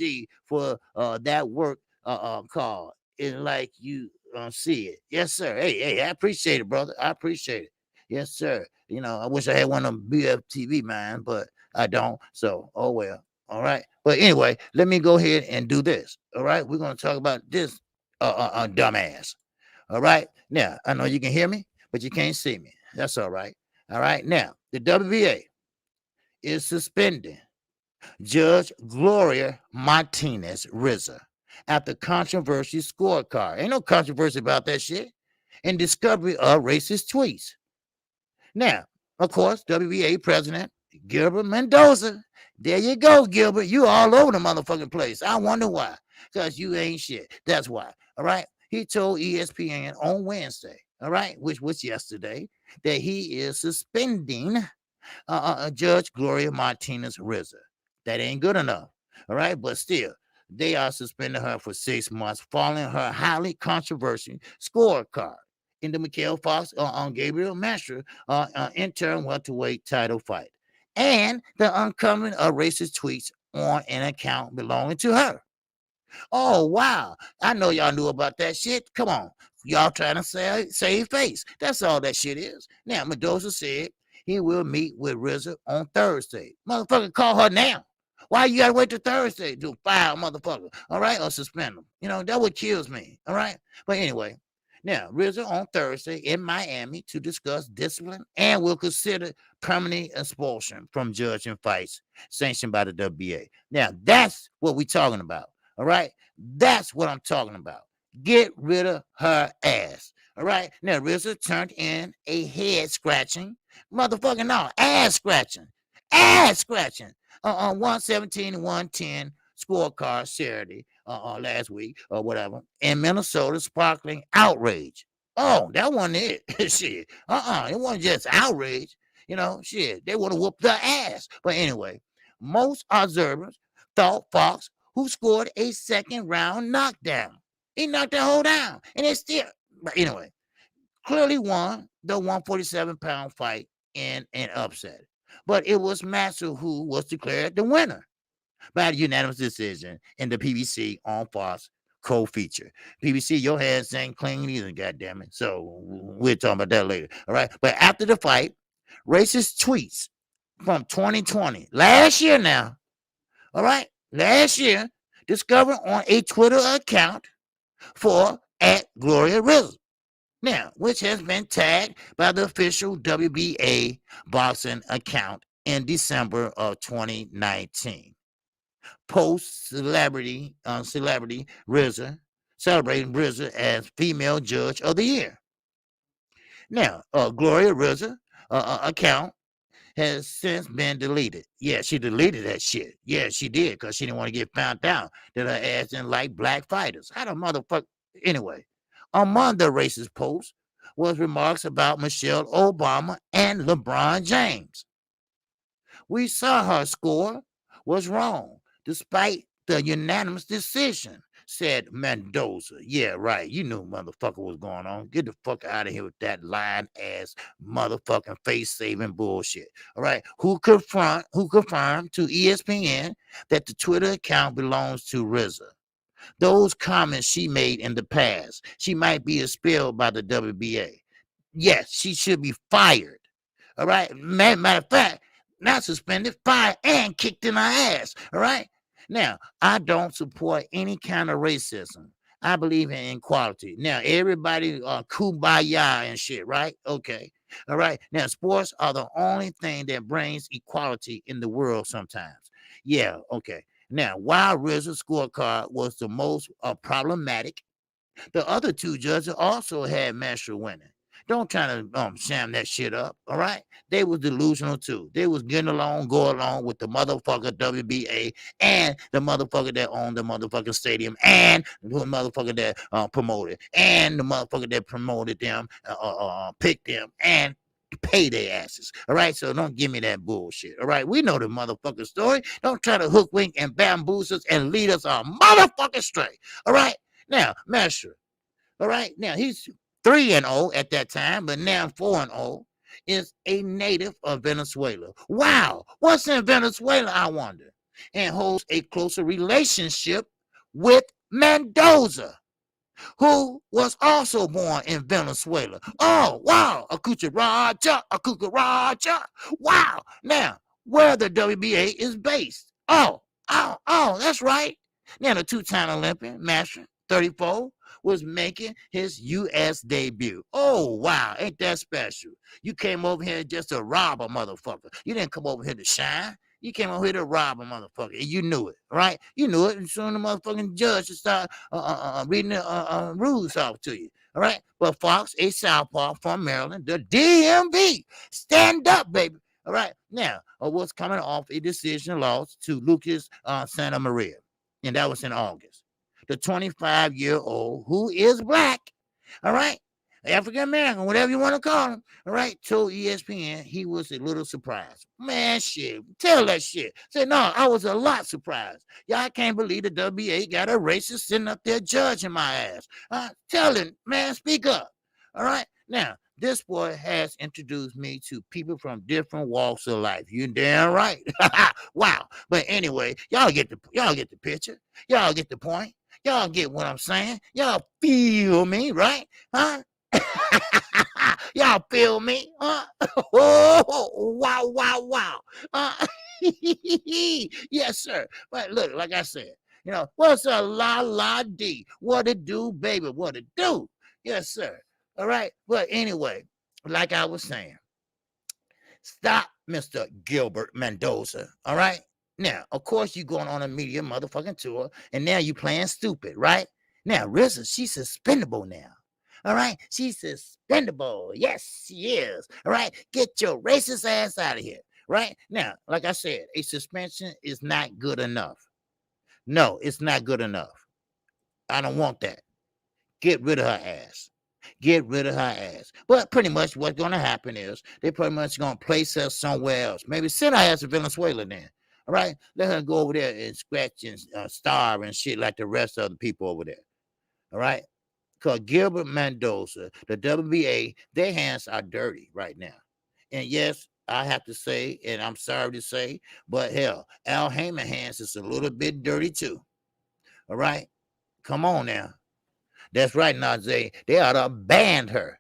for that work call. And like you see it. Yes, sir. Hey, I appreciate it, brother. I appreciate it. Yes, sir. I wish I had one of them BFTV, man, but I don't. So, oh well. All right. But anyway, let me go ahead and do this. All right. We're going to talk about this dumbass. All right. Now, I know you can hear me, but you can't see me. That's all right. All right. Now, the WBA is suspending Judge Gloria Martinez Rizzo after controversy scorecard. Ain't no controversy about that shit. And discovery of racist tweets. Now, of course, WBA President Gilbert Mendoza. There you go, Gilbert. You all over the motherfucking place. I wonder why. Because you ain't shit. That's why. All right. He told ESPN on Wednesday, all right, which was yesterday, that he is suspending Judge Gloria Martinez Rizzo. That ain't good enough. All right. But still, they are suspending her for 6 months following her highly controversial scorecard in the Mikhail Fox on Gabriel Master interim welterweight title fight, and the uncovering of racist tweets on an account belonging to her. Oh, wow. I know y'all knew about that shit. Come on. Y'all trying to save face. That's all that shit is. Now, Mendoza said he will meet with Rizzo on Thursday. Motherfucker, call her now. Why you gotta wait till Thursday to file, motherfucker? All right, or suspend them. That what kills me. All right. But anyway, now Rizzo on Thursday in Miami to discuss discipline and will consider permanent expulsion from judging fights sanctioned by the WBA. Now that's what we're talking about. All right. That's what I'm talking about. Get rid of her ass. All right. Now, Rizzo turned in a head scratching. Motherfucking no. Ass scratching. Ass scratching. On 117 and 110 scorecard Saturday last week or whatever. In Minnesota, sparkling outrage. Oh, that wasn't it. Shit. It wasn't just outrage. Shit. They would have whooped their ass. But anyway, most observers thought Fox, who scored a second round knockdown. He knocked that whole down. And it's still, but anyway, clearly won the 147-pound fight in an upset. But it was Master who was declared the winner by a unanimous decision in the PBC on Fox co-feature. PBC, your hands ain't clean either, goddammit. So we'll talk about that later. All right. But after the fight, racist tweets from 2020, last year now, all right, last year, discovered on a Twitter account for @GloriaRizzo. Now, which has been tagged by the official WBA boxing account in December of 2019. Post celebrity Rizzo celebrating Rizzo as female judge of the year. Now, Gloria Rizzo account has since been deleted. Yeah, she deleted that shit. Yeah, she did, because she didn't want to get found out that her ass didn't like black fighters. How the motherfucker? Anyway, among the racist posts was remarks about Michelle Obama and LeBron James. We saw her score was wrong, despite the unanimous decision, said Mendoza. Yeah, right. You knew motherfucker was going on. Get the fuck out of here with that lying ass motherfucking face saving bullshit. All right. Who confirmed to ESPN that the Twitter account belongs to Rizzo. Those comments she made in the past, she might be expelled by the WBA. Yes, she should be fired. All right. Matter of fact, not suspended, fired, and kicked in her ass. All right. Now, I don't support any kind of racism. I believe in equality. Now, everybody kumbaya and shit, right? Okay. All right. Now, sports are the only thing that brings equality in the world sometimes. Yeah. Okay. Now, while Rizzo's scorecard was the most problematic, the other two judges also had master winning. Don't try to sham that shit up, all right? They was delusional too. They was getting along, go along with the motherfucker WBA and the motherfucker that owned the motherfucking stadium and the motherfucker that promoted and the motherfucker that promoted them, picked them and pay their asses. All right. So don't give me that bullshit. All right. We know the motherfucking story. Don't try to hook, wink, and bamboozle us and lead us on motherfucking straight. All right. Now, Master. All right. Now he's 3-0 at that time, but now 4-0. is a native of Venezuela. Wow, what's in Venezuela, I wonder? And holds a closer relationship with Mendoza, who was also born in Venezuela. Oh, wow, a cucaracha. Wow. Now, where the WBA is based. Oh, that's right. Now, the two-time Olympian, Master 34, was making his U.S. debut. Oh, wow, ain't that special? You came over here just to rob a motherfucker. You didn't come over here to shine. You came over here to rob a motherfucker, and you knew it, right? You knew it, and soon the motherfucking judge would start reading the rules off to you, all right? But Fox, a southpaw from Maryland, the DMV, stand up, baby, all right? Now, what's coming off a decision loss to Lucas Santa Maria, and that was in August. The 25-year-old who is black, all right? African American, whatever you want to call him, all right, told ESPN he was a little surprised. Man, shit, tell that shit. Say, no, I was a lot surprised. Y'all can't believe the WBA got a racist sitting up there judging my ass. Tell him, man, speak up, all right? Now, this boy has introduced me to people from different walks of life. You damn right. Wow. But anyway, y'all get the picture. Y'all get the point. Y'all get what I'm saying. Y'all feel me, right? Huh? Y'all feel me? Huh? Oh, wow. Yes, sir. But look, like I said, what's a la D? What it do, baby? What it do? Yes, sir. All right. But anyway, like I was saying, stop, Mr. Gilbert Mendoza. All right. Now, of course, you going on a media motherfucking tour, and now you playing stupid, right? Now, Rizzo, she's suspendable now. All right, she's suspendable. Yes, she is. All right, get your racist ass out of here. Right now, like I said, a suspension is not good enough. No, it's not good enough. I don't want that. Get rid of her ass. Get rid of her ass. But pretty much what's going to happen is they pretty much going to place her somewhere else. Maybe send her ass to Venezuela then. All right, let her go over there and scratch and starve and shit like the rest of the people over there. All right. Because Gilbert Mendoza, the WBA, their hands are dirty right now. And yes, I have to say, and I'm sorry to say, but hell, Al Heyman hands is a little bit dirty too. All right? Come on now. That's right, Najee. They ought to ban her.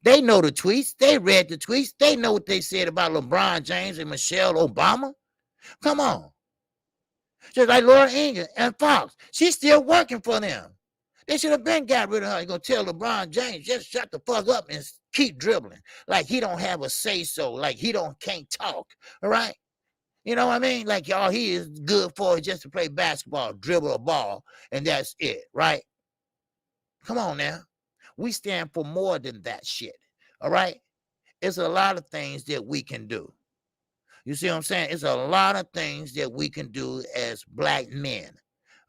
They know the tweets. They read the tweets. They know what they said about LeBron James and Michelle Obama. Come on. Just like Laura Ingram and Fox. She's still working for them. They should have been got rid of her. You're going to tell LeBron James, just shut the fuck up and keep dribbling. Like he don't have a say-so. Like he can't talk. All right? You know what I mean? Like all he is good for is just to play basketball, dribble a ball, and that's it, right? Come on now. We stand for more than that shit. All right? It's a lot of things that we can do. You see what I'm saying? It's a lot of things that we can do as black men.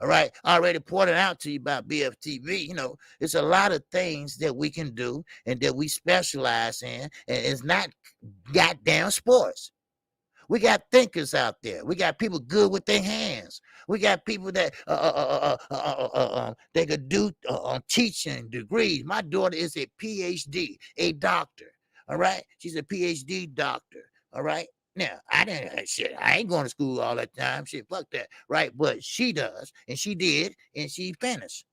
All right. I already pointed out to you about BFTV. It's a lot of things that we can do and that we specialize in. And it's not goddamn sports. We got thinkers out there. We got people good with their hands. We got people that they could do teaching degrees. My daughter is a PhD, a doctor. All right. She's a PhD doctor. All right. Now, I ain't going to school all that time. Shit, fuck that. Right. But she does. And she did. And she finished.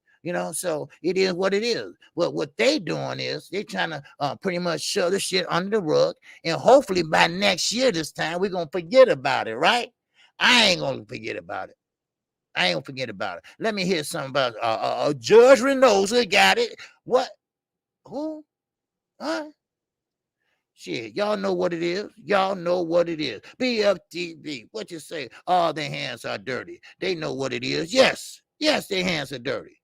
So it is what it is. But what they doing is they trying to pretty much shove the shit under the rug. And hopefully by next year, this time, we're going to forget about it. Right. I ain't going to forget about it. Let me hear something about Judge Reynosa got it. What? Who? Huh? Shit, y'all know what it is. BFTV, what you say? Oh, their hands are dirty. They know what it is. Yes, their hands are dirty.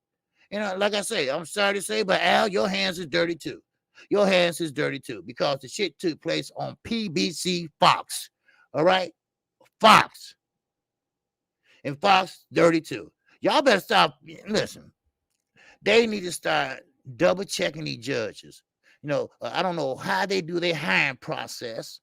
Like I say, I'm sorry to say, but Al, your hands is dirty too. Your hands is dirty too because the shit took place on PBC Fox. All right? Fox. And Fox, dirty too. Y'all better stop. Listen, they need to start double checking these judges. I don't know how they do their hiring process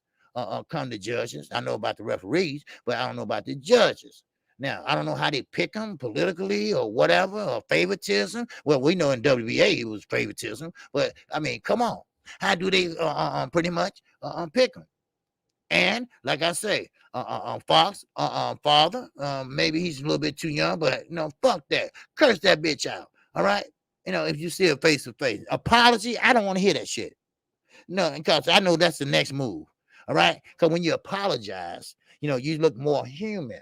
come to judges. I know about the referees, but I don't know about the judges. Now, I don't know how they pick them politically or whatever, or favoritism. Well, we know in WBA it was favoritism, but I mean, come on. How do they pretty much pick them? And like I say, Fox, father, maybe he's a little bit too young, but fuck that. Curse that bitch out. All right. If you see her face to face, apology, I don't want to hear that shit. No, because I know that's the next move. All right. Because when you apologize, you look more human.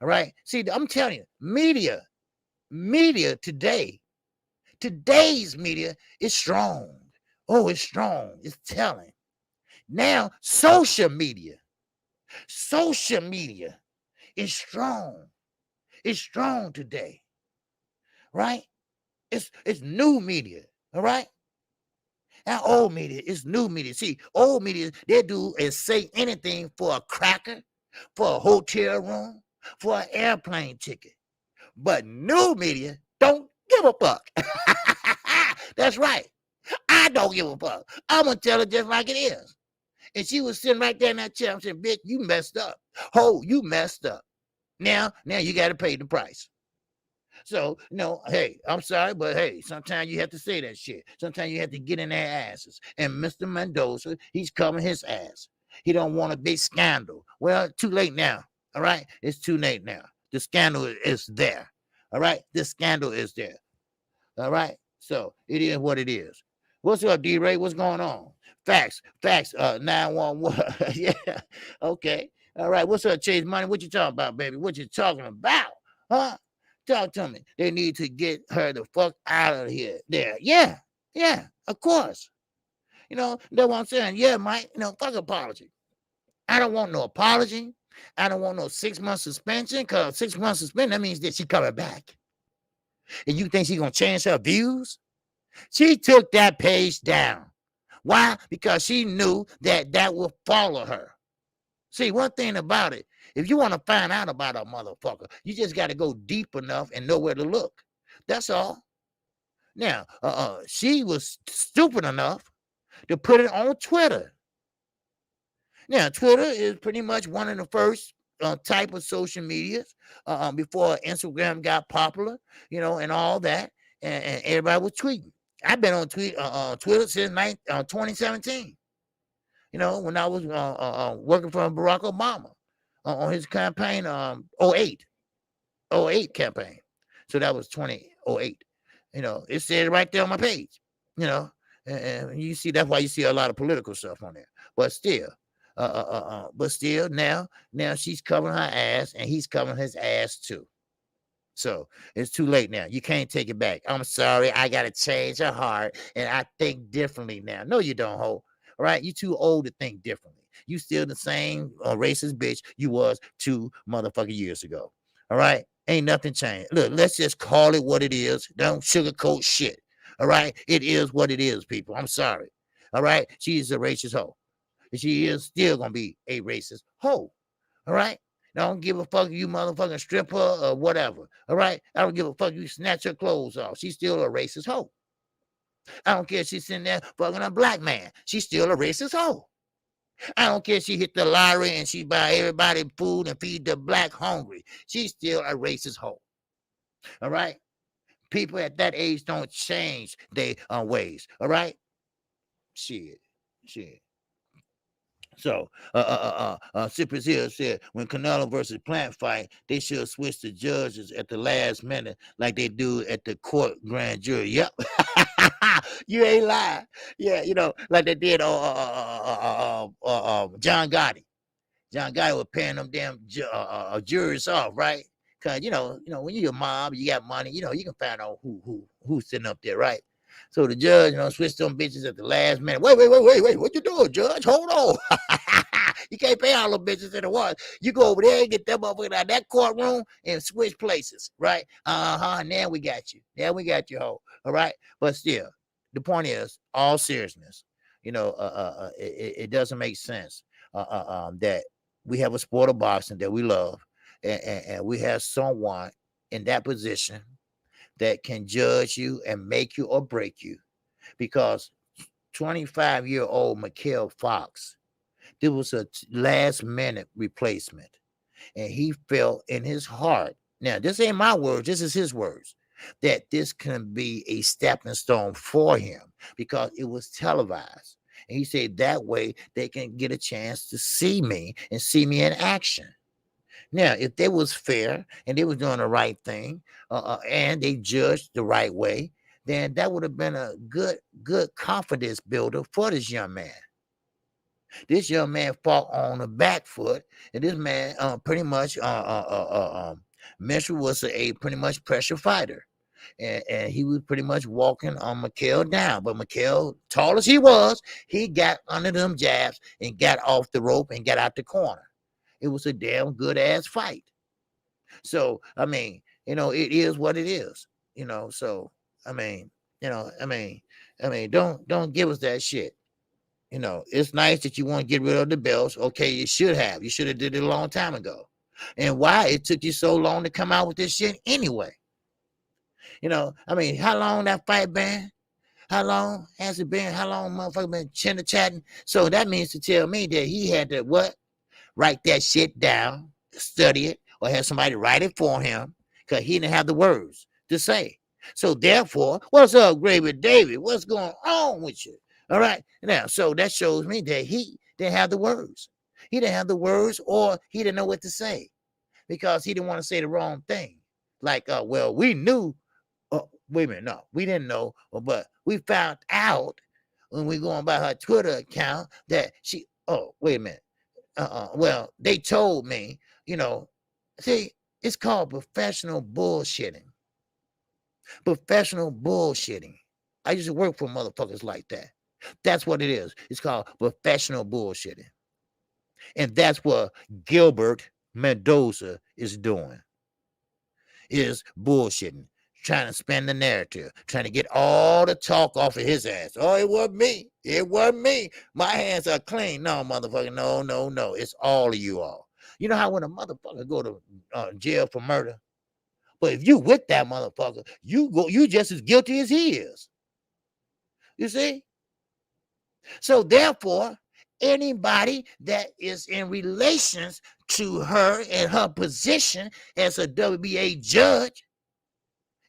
All right. See, I'm telling you, media today's media is strong. Oh, it's strong. It's telling. Now, social media is strong. It's strong today, right? It's new media, all right? Now, old media is new media. See, old media, they do is say anything for a cracker, for a hotel room, for an airplane ticket. But new media don't give a fuck. That's right. I don't give a fuck. I'm going to tell it just like it is. And she was sitting right there in that chair. I'm saying, bitch, you messed up. Ho, you messed up. Now you got to pay the price. So, hey, I'm sorry, but hey, sometimes you have to say that shit. Sometimes you have to get in their asses. And Mr. Mendoza, he's covering his ass. He don't want a big scandal. Well, too late now. All right? It's too late now. The scandal is there. All right? The scandal is there. All right? So it is what it is. What's up, D-Ray? What's going on? Facts, 911. Yeah. Okay. All right. What's up, Chase Money? What you talking about, baby? What you talking about? Huh? Talk to me. They need to get her the fuck out of here. There. Yeah. Yeah. Of course. That's what I'm saying. Yeah, Mike. Fuck apology. I don't want no apology. I don't want no 6 month suspension, because 6 months suspension, that means that she coming back. And you think she gonna change her views? She took that page down. Why? Because she knew that will follow her. See, one thing about it, if you want to find out about a motherfucker, you just got to go deep enough and know where to look. That's all. Now, she was stupid enough to put it on Twitter. Now, Twitter is pretty much one of the first type of social medias before Instagram got popular, and all that, and everybody was tweeting. I've been on Twitter since 2017. When I was working for Barack Obama on his campaign, 08 campaign. So that was 2008. It said right there on my page, and you see, that's why you see a lot of political stuff on there. But still, now she's covering her ass and he's covering his ass too. So it's too late now. You can't take it back. I'm sorry. I got to change her heart and I think differently now. No, you don't, ho. All right. You too old to think differently. You still the same racist bitch you was 2 motherfucking years ago. All right. Ain't nothing changed. Look, let's just call it what it is. Don't sugarcoat shit. All right. It is what it is, people. I'm sorry. All right. She is a racist hoe. She is still going to be a racist hoe. All right. I don't give a fuck if you motherfucking strip her or whatever. All right. I don't give a fuck if you snatch her clothes off. She's still a racist hoe. I don't care if she's sitting there fucking a black man. She's still a racist hoe. I don't care if she hit the lottery and she buy everybody food and feed the black hungry. She's still a racist hoe. All right. People at that age don't change their ways. All right. Shit. So, Cypress Hill said when Canelo versus Plant fight, they should switch the judges at the last minute like they do at the court grand jury. Yep. You ain't lying. Yeah, like they did John Gotti. John Gotti was paying them damn jurors off, right? Cause when you're a mob, you got money, you can find out who's sitting up there, right? So the judge, switched them bitches at the last minute. Wait. What you doing, judge? Hold on. You can't pay all them bitches at once. You go over there and get them motherfuckers out of that courtroom and switch places, right? Now we got you. Now we got you, ho. All right? But still, the point is, all seriousness, it doesn't make sense that we have a sport of boxing that we love, and we have someone in that position that can judge you and make you or break you. Because 25-year-old Mikael Fox, there was a last-minute replacement, and he felt in his heart. Now, this ain't my words. This is his words. that this can be a stepping stone for him because it was televised. And he said that way they can get a chance to see me and see me in action. Now, if they was fair and they was doing the right thing, and they judged the right way, then that would have been a good confidence builder for this young man. This young man fought on the back foot, and this man pretty much Mitchell was a pretty much pressure fighter. And he was pretty much walking on McHale down. But McHale, tall as he was, he got under them jabs and got off the rope and got out the corner. It was a damn good ass fight. So I mean, it is what it is. So I mean, don't give us that shit. It's nice that you want to get rid of the belts. Okay, you should have. You should have did it a long time ago. And why it took you so long to come out with this shit anyway? How long that fight been? How long has it been? How long motherfucker been chitter chatting? So that means to tell me that he had to what? Write that shit down, study it, or have somebody write it for him because he didn't have the words to say. So therefore, what's up, Gravy David? What's going on with you? All right. Now, so that shows me that he didn't have the words. He didn't have the words, or he didn't know what to say because he didn't want to say the wrong thing. Like, well, we knew. Wait a minute, no, we didn't know, but we found out when we going by her Twitter account that she. Oh, wait a minute. Well, they told me, see, it's called professional bullshitting. Professional bullshitting. I used to work for motherfuckers like that. That's what it is. It's called professional bullshitting. And that's what Gilbert Mendoza is doing. Is bullshitting. Trying to spin the narrative, trying to get all the talk off of his ass. Oh, it wasn't me. It wasn't me. My hands are clean. No, motherfucker. No. It's all of you all. You know how when a motherfucker go to jail for murder? But if you with that motherfucker, you just as guilty as he is. You see? So therefore, anybody that is in relations to her and her position as a WBA judge,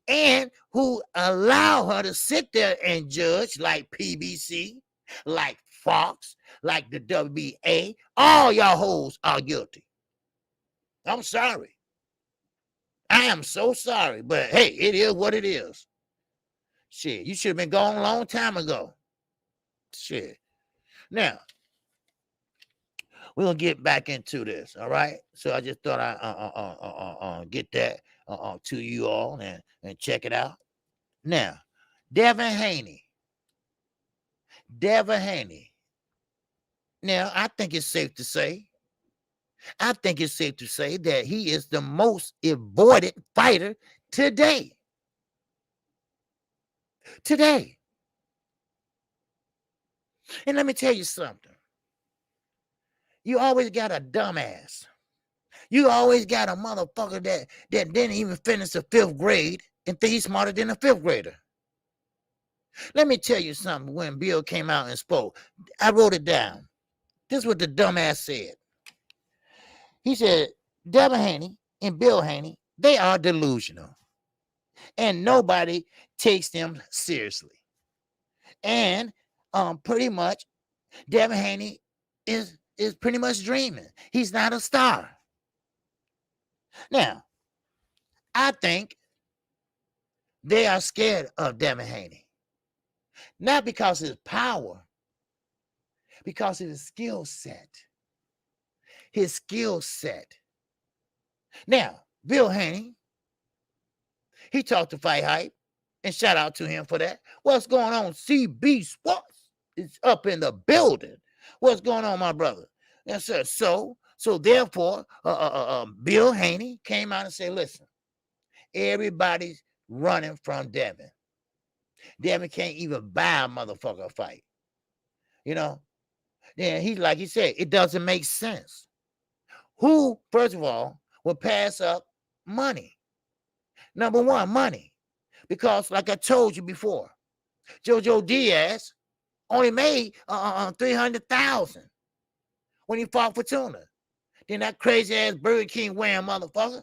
and who allow her to sit there and judge like PBC, like Fox, like the WBA, all y'all hoes are guilty. I'm sorry. I am so sorry, but hey, it is what it is. Shit, you should have been gone a long time ago. Shit. Now, we're going to get back into this, all right? So I just thought I'd get that to you all and check it out. Now, Devin Haney. Now, I think it's safe to say that he is the most avoided fighter today. And let me tell you something. You always got a dumbass. You always got a motherfucker that didn't even finish the 5th grade and think he's smarter than a 5th grader. Let me tell you something. When Bill came out and spoke, I wrote it down. This is what the dumbass said. He said, Devin Haney and Bill Haney, they are delusional. And nobody takes them seriously. And pretty much, Devin Haney is pretty much dreaming. He's not a star. Now, I think they are scared of Devin Haney. Not because of his power, because of his skill set. His skill set. Now, Bill Haney, he talked to Fight Hype, and shout out to him for that. What's going on? CB Sports is up in the building. What's going on, my brother? Yes, sir. So therefore, Bill Haney came out and said, listen, everybody's running from Devin. Devin can't even buy a motherfucker fight. Then he said, it doesn't make sense. Who, first of all, will pass up money? Number one, money. Because like I told you before, Jojo Diaz only made $300,000 when he fought for Tuna. Then that crazy ass Burger King wearing motherfucker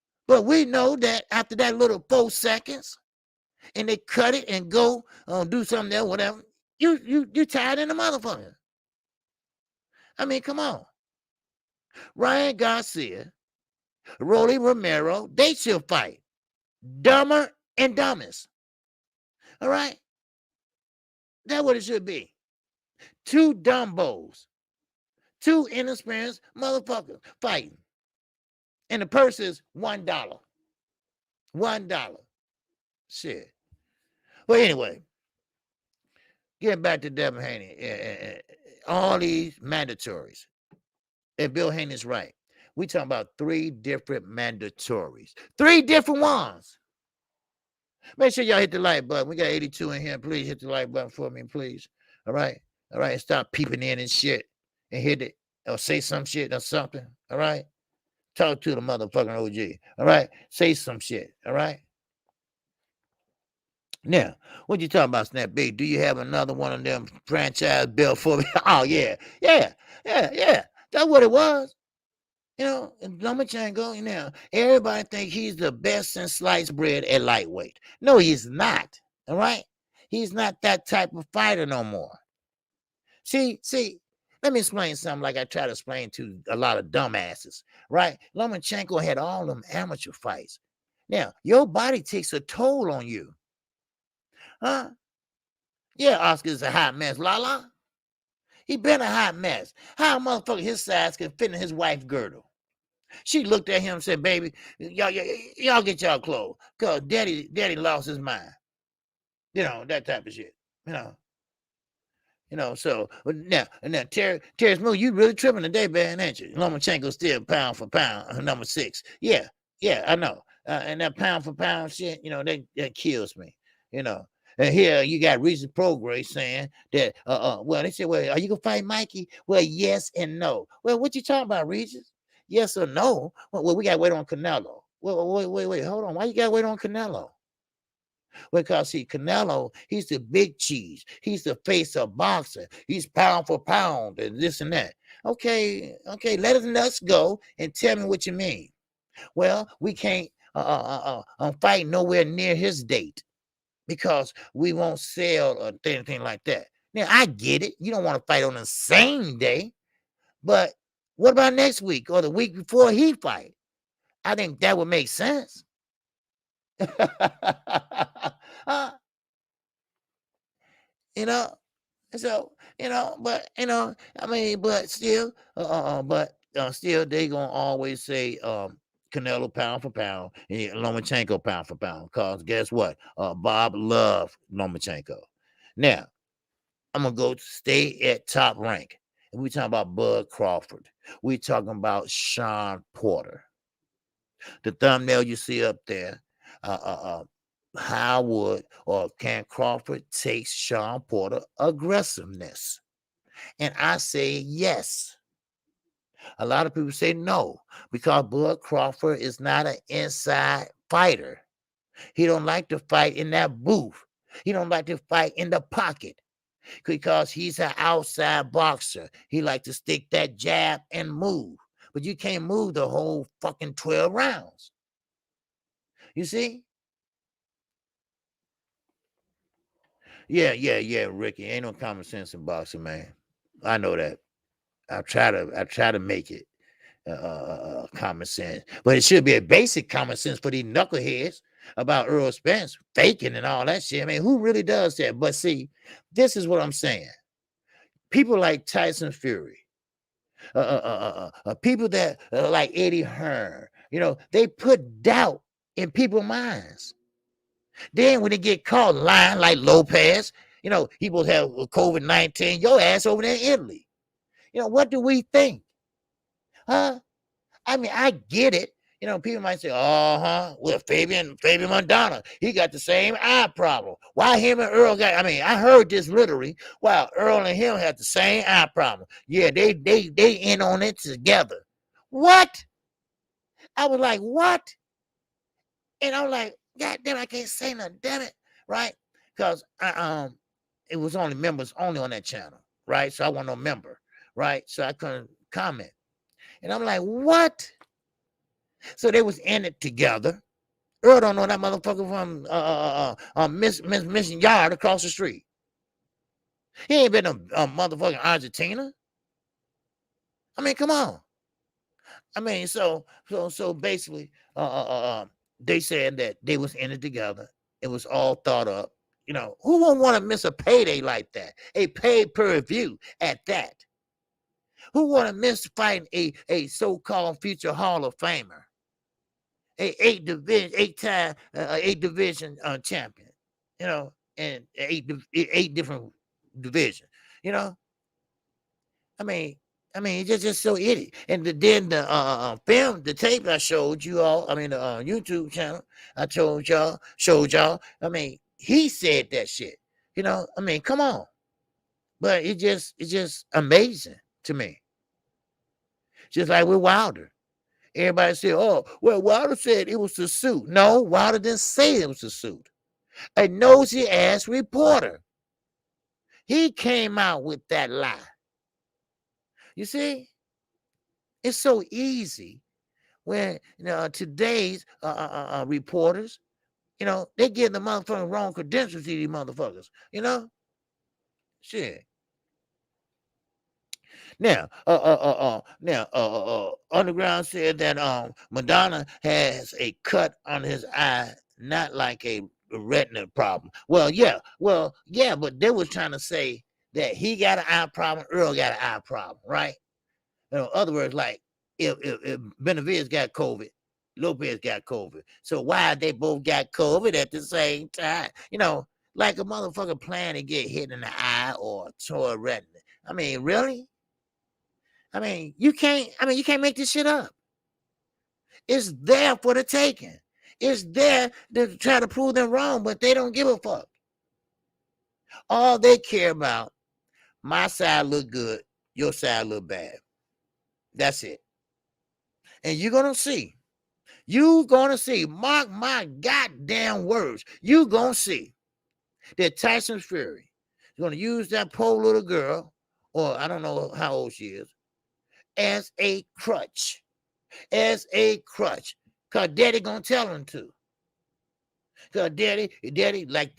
But we know that after that little 4 seconds, and they cut it and go do something else, whatever, you tired in the motherfucker. I mean, come on. Ryan Garcia, Rolly Romero, they should fight. Dumber and dumbest. All right? That's what it should be. 2 dumbos. 2 inexperienced motherfuckers fighting. And the purse is $1. $1. Shit. Well, anyway, getting back to Devin Haney. All these mandatories. And Bill Haney's right. We talking about 3 different mandatories. 3 different ones. Make sure y'all hit the like button. We got 82 in here. Please hit the like button for me, please. All right? All right? Stop peeping in and shit. And hit it. Or say some shit or something. All right? Talk to the motherfucking OG. All right? Say some shit. All right? Now, what you talking about, Snap Big? Do you have another one of them franchise bill for me? Oh, yeah. Yeah. That's what it was. You know, and Lomachenko, you know, everybody think he's the best in sliced bread at lightweight. No, he's not. All right? He's not that type of fighter no more. See, let me explain something like I try to explain to a lot of dumbasses, right? Lomachenko had all them amateur fights. Now, your body takes a toll on you. Huh? Yeah, Oscar's a hot mess. La. He been a hot mess. How a motherfucker his size can fit in his wife's girdle? She looked at him and said, baby, y'all get y'all clothes. Because daddy lost his mind. You know, that type of shit. You know, so now Terry Smooth, you really tripping today, man, ain't you? Lomachenko still pound for pound, number 6. Yeah, I know. And that pound for pound shit, you know, that kills me, you know. And here you got Rizzo Progress saying that, well, they said, well, are you gonna fight Mikey? Well, yes and no. Well, what you talking about, Regis? Yes or no? Well, we gotta wait on Canelo. Well, wait, hold on. Why you gotta wait on Canelo? Because see, Canelo, he's the big cheese. He's the face of boxing. He's pound for pound and this and that. Okay, let us nuts go and tell me what you mean. Well, we can't fight nowhere near his date because we won't sell or anything like that. Now, I get it. You don't want to fight on the same day, but what about next week or the week before he fight? I think that would make sense. You know, so I mean, but still, still, they gonna always say Canelo pound for pound and Lomachenko pound for pound. Cause guess what? Bob loved Lomachenko. Now, I'm gonna go stay at Top Rank, and we talking about Bud Crawford. We talking about Sean Porter. The thumbnail you see up there, how would or can Crawford take Sean Porter aggressiveness? And I say yes. A lot of people say no, because Bud Crawford is not an inside fighter. He don't like to fight in that booth. He don't like to fight in the pocket because he's an outside boxer. He like to stick that jab and move. But you can't move the whole fucking 12 rounds. You see? Yeah, Ricky. Ain't no common sense in boxing, man. I know that. I try to make it common sense, but it should be a basic common sense for these knuckleheads about Earl Spence faking and all that shit. I mean, who really does that? But see, this is what I'm saying. People like Tyson Fury, people that like Eddie Hearn, you know, they put doubt in people's minds. Then when they get caught lying like Lopez, you know, he will have COVID-19, your ass over there in Italy. You know, what do we think? Huh? I mean, I get it. You know, people might say, well, Fabian Mondana, he got the same eye problem. Why him and Earl got, I mean, I heard this literally. Wow, Earl and him had the same eye problem. Yeah, they in on it together. What? I was like, what? And I'm like, God damn, I can't say nothing, damn it, right? Because it was only members only on that channel, right? So I wasn't no member, right? So I couldn't comment. And I'm like, what? So they was in it together. Earl don't know that motherfucker from Mission Yard across the street. He ain't been a motherfucking Argentina. I mean, come on. I mean, so basically, they said that they was in it together. It was all thought up. You know, who won't want to miss a payday like that? A paid per view at that. Who want to miss fighting a so-called future Hall of Famer, a eight division champion, you know, and eight different divisions, you know? I mean, it's just so idiot. And then the film, the tape I showed you all, I mean, the YouTube channel I showed y'all. I mean, he said that shit. You know, I mean, come on. But it's just amazing to me. Just like with Wilder. Everybody said, oh, well, Wilder said it was a suit. No, Wilder didn't say it was a suit. A nosy ass reporter. He came out with that lie. You see? It's so easy when today's reporters, you know, they give the motherfucking wrong credentials to these motherfuckers, you know? Shit. Now, Underground said that Madonna has a cut on his eye, not like a retina problem. Well, yeah, but they was trying to say that he got an eye problem, Earl got an eye problem, right? You know, in other words, like if Benavidez got COVID, Lopez got COVID. So why they both got COVID at the same time? You know, like a motherfucker plan to get hit in the eye or tore a retina. I mean, really? I mean, you can't make this shit up. It's there for the taking. It's there to try to prove them wrong, but they don't give a fuck. All they care about, my side look good, your side look bad. That's it. And you're gonna see. Mark my goddamn words. You're gonna see that Tyson Fury is gonna use that poor little girl, or I don't know how old she is, as a crutch. As a crutch. Cause daddy gonna tell him to. Cause daddy, like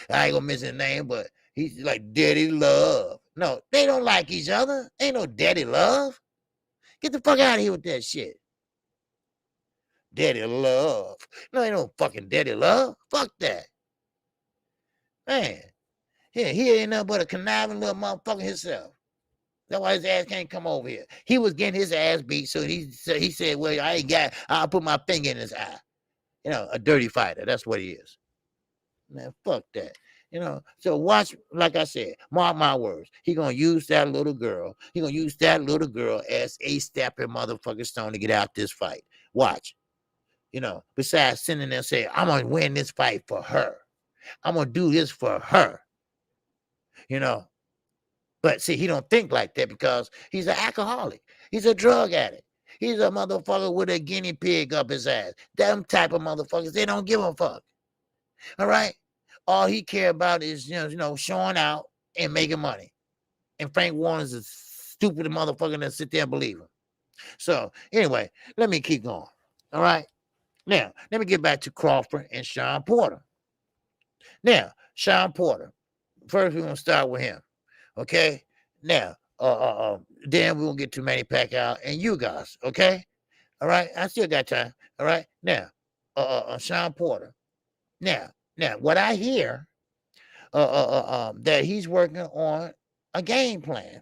I ain't gonna mention his name, but he's like Daddy Love. No, they don't like each other. Ain't no Daddy Love. Get the fuck out of here with that shit. Daddy Love. No, ain't no fucking Daddy Love. Fuck that. Man. Yeah, he ain't nothing but a conniving little motherfucker himself. That's why his ass can't come over here. He was getting his ass beat, so he said, well, I'll put my finger in his eye. You know, a dirty fighter. That's what he is. Man, fuck that. You know, so watch, like I said, mark my words. He gonna use that little girl. He gonna use that little girl as a stepping motherfucking stone to get out this fight. Watch. You know, besides sitting there and saying, I'm gonna win this fight for her. I'm gonna do this for her. You know. But see, he don't think like that because he's an alcoholic. He's a drug addict. He's a motherfucker with a guinea pig up his ass. Them type of motherfuckers, they don't give a fuck. All right? All he care about is, showing out and making money. And Frank Warner's a stupid motherfucker that sit there and believe him. So, anyway, let me keep going. All right? Now, let me get back to Crawford and Sean Porter. Now, Sean Porter. First, we're going to start with him. Okay? Now, then we won't get to Manny Pacquiao and you guys. Okay? All right? I still got time. All right? Now, Sean Porter. Now, what I hear, that he's working on a game plan.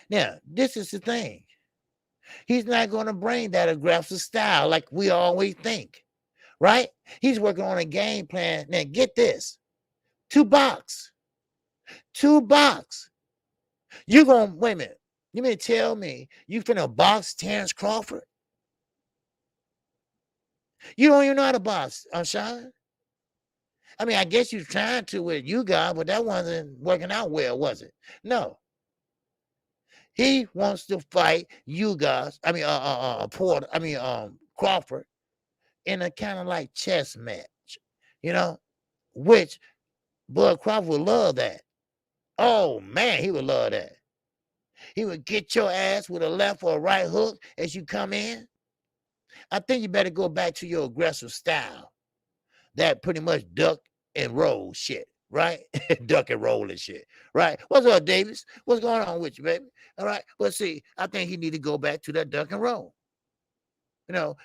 Now, this is the thing. He's not going to bring that aggressive style like we always think, right? He's working on a game plan. Now, get this. 2 box. You going to, wait a minute. You mean tell me you finna box Terrence Crawford? You don't even know how to box, Sean. I mean, I guess you're trying to with you guys, but that wasn't working out well, was it? No. He wants to fight you guys. I mean, Porter. I mean, Crawford, in a kind of like chess match, which Bud Crawford would love that. Oh man, he would love that. He would get your ass with a left or a right hook as you come in. I think you better go back to your aggressive style. That pretty much duck and roll shit, right? Duck and roll and shit, right? What's up, Davis? What's going on with you, baby? All right. Well, see, I think he need to go back to that duck and roll.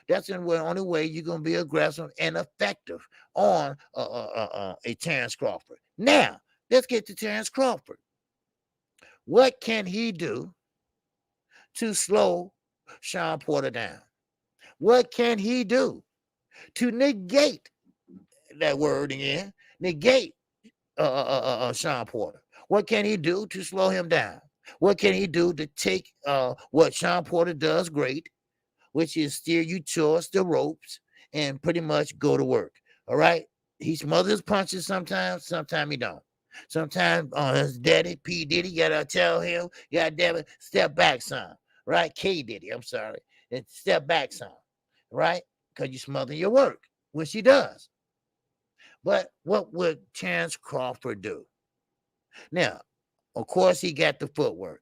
That's the only way you're gonna be aggressive and effective on a Terrence Crawford. Now, let's get to Terrence Crawford. What can he do to slow Sean Porter down? What can he do to negate that word again? Negate Sean Porter. What can he do to slow him down? What can he do to take what Sean Porter does great, which is steer you towards the ropes and pretty much go to work? All right. He smothers punches sometimes he don't. Sometimes his daddy, P. Diddy, gotta tell him, God damn it, step back, son. Right? K. Diddy, I'm sorry. And step back, son. Right? Because you smother your work, which he does. But what would Terrence Crawford do? Now, of course, he got the footwork.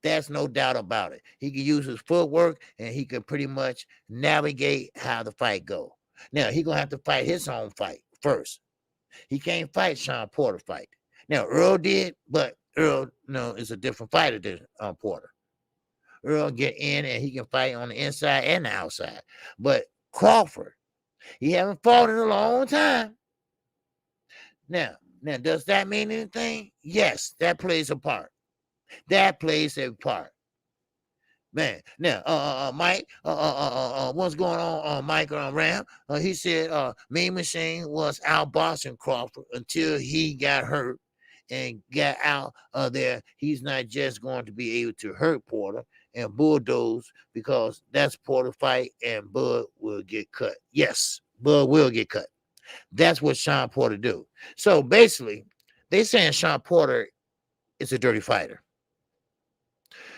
That's no doubt about it. He can use his footwork and he can pretty much navigate how the fight go. Now, he's going to have to fight his own fight first. He can't fight Sean Porter fight. Now, Earl did, but Earl, is a different fighter than Porter. Earl get in and he can fight on the inside and the outside. But Crawford, he haven't fought in a long time. Now, does that mean anything? Yes, that plays a part. That plays a part. Man, now, Mike, what's going on, Mike Ram? He said, Mean Machine was outboxing Crawford until he got hurt and got out of there. He's not just going to be able to hurt Porter and bulldoze because that's Porter fight and Bud will get cut. Yes, Bud will get cut. That's what Sean Porter do. So basically, they saying Sean Porter is a dirty fighter.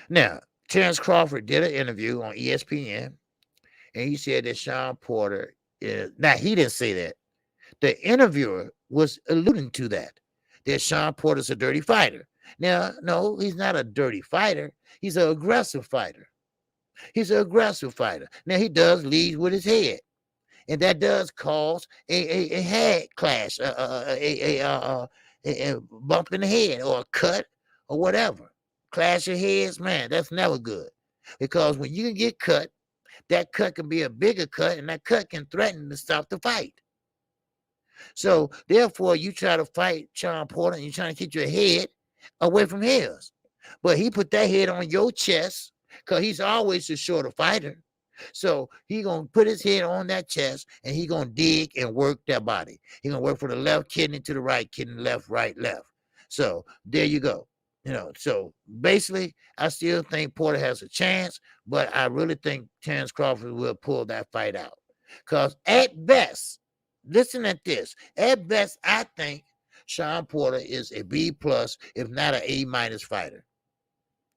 Now, Terrence Crawford did an interview on ESPN, and he said that Sean Porter is. Now, he didn't say that. The interviewer was alluding to that Sean Porter's a dirty fighter. Now, no, he's not a dirty fighter. He's an aggressive fighter. He's an aggressive fighter. Now, he does lead with his head. And that does cause a head clash, a bump in the head or a cut or whatever. Clash of heads, man, that's never good. Because when you can get cut, that cut can be a bigger cut, and that cut can threaten to stop the fight. So, therefore, you try to fight Sean Porter, and you're trying to keep your head away from his. But he put that head on your chest because he's always a shorter fighter. So he gonna put his head on that chest and he gonna dig and work that body. He gonna work from the left kidney to the right kidney, left, right, left. So there you go. So basically, I still think Porter has a chance, but I really think Terrence Crawford will pull that fight out. Because at best, listen at this. At best, I think Sean Porter is a B plus, if not an A minus fighter.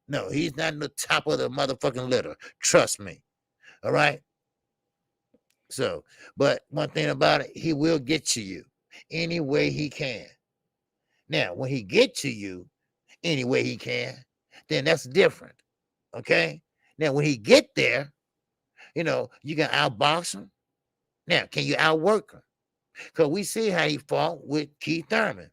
No, he's not in the top of the motherfucking litter. Trust me. All right. So, but one thing about it, he will get to you any way he can. Now, when he get to you any way he can, then that's different. Okay. Now, when he get there, you can outbox him. Now, can you outwork him? Because we see how he fought with Keith Thurman.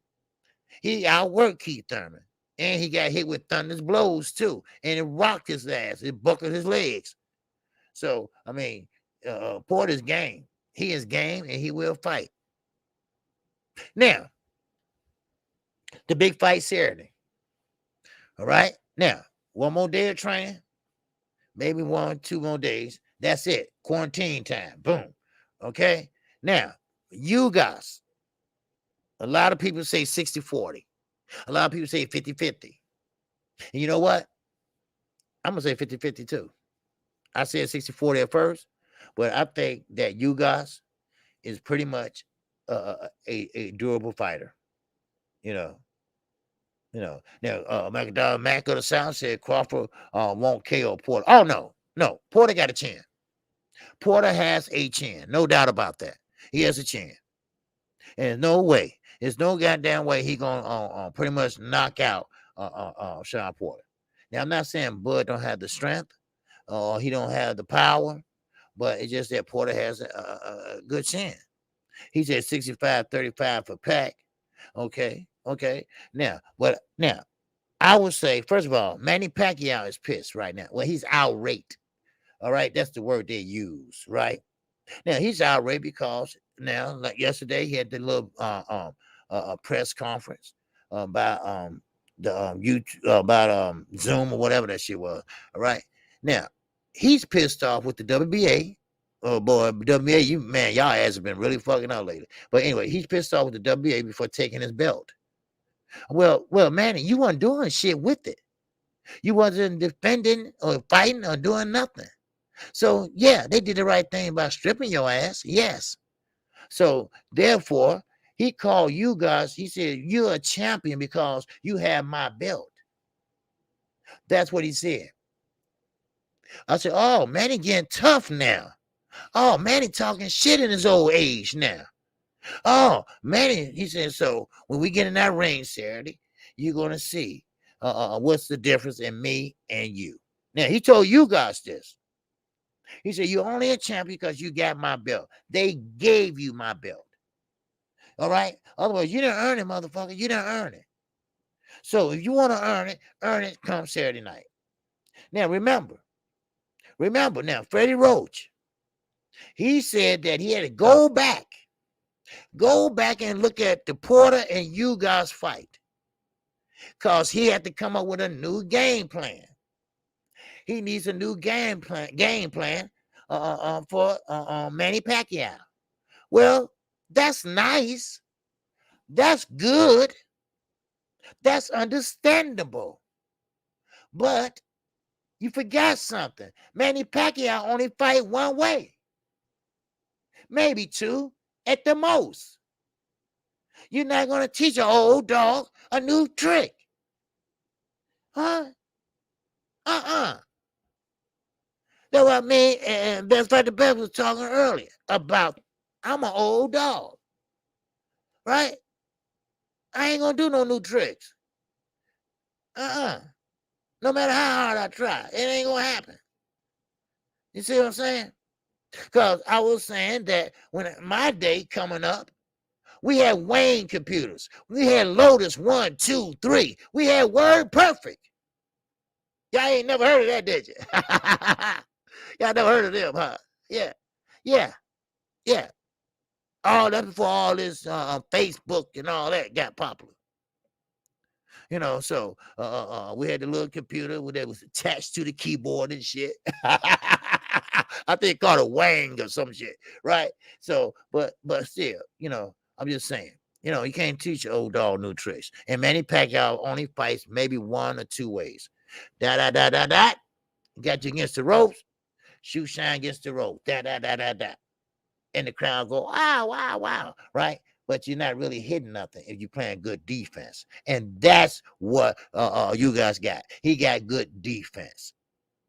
He outworked Keith Thurman. And he got hit with thunderous blows too. And it rocked his ass. It buckled his legs. So, I mean, Porter's game. He is game and he will fight. Now, the big fight Saturday. All right. Now, one more day of training. Maybe 2 more days. That's it. Quarantine time. Boom. Okay. Now, you guys, a lot of people say 60-40. A lot of people say 50-50. And you know what? I'm going to say 50-50 too. I said 60-40 at first, but I think that you guys is pretty much a durable fighter. Now, McDowell Mac of the South said Crawford won't KO Porter. Oh, no. Porter got a chin. Porter has a chin. No doubt about that. He has a chin. And no way. There's no goddamn way he going to pretty much knock out Sean Porter. Now, I'm not saying Bud don't have the strength or he don't have the power, but it's just that Porter has a good chance. He said 65-35 for Pac. Okay, okay. Now, I would say, first of all, Manny Pacquiao is pissed right now. Well, he's outraged. All right, that's the word they use, right? Now he's outraged because now, like yesterday, he had the little press conference about the YouTube about Zoom or whatever that shit was. All right, now he's pissed off with the WBA. Oh boy, WBA, you man, y'all ass have been really fucking up lately. But anyway, he's pissed off with the WBA before taking his belt. Well, Manny, you weren't doing shit with it. You wasn't defending or fighting or doing nothing. So yeah, they did the right thing by stripping your ass. Yes. So therefore, he called you guys. He said you're a champion because you have my belt. That's what he said. I said, oh, Manny getting tough now. Oh, Manny talking shit in his old age now. Oh, Manny, he said, so when we get in that ring Saturday, you're gonna see what's the difference in me and you. Now he told you guys this. He said, you're only a champion because you got my belt. They gave you my belt. All right? Otherwise, you didn't earn it, motherfucker. You didn't earn it. So if you want to earn it come Saturday night. Now, remember now, Freddie Roach, he said that he had to go back and look at the Porter and you guys fight because he had to come up with a new game plan. He needs a new game plan for Manny Pacquiao. Well, that's nice. That's good. That's understandable. But you forgot something. Manny Pacquiao only fight one way. Maybe two at the most. You're not going to teach an old dog a new trick. Huh? That's what I mean. And Best Fight the Best was talking earlier about I'm an old dog. Right? I ain't going to do no new tricks. No matter how hard I try, it ain't going to happen. You see what I'm saying? Because I was saying that when my day coming up, we had Wayne computers. We had Lotus 1, 2, 3. We had Word Perfect. Y'all ain't never heard of that, did you? Y'all never heard of them, huh? Yeah. All that before all this Facebook and all that got popular. So we had the little computer that was attached to the keyboard and shit. I think called a Wang or some shit, right? So, but still, I'm just saying, you can't teach an old dog new tricks. And Manny Pacquiao only fights maybe one or two ways. Got you against the ropes, shoot shine against the rope. And the crowd go, wow, right? But you're not really hitting nothing if you're playing good defense. And that's what you guys got. He got good defense.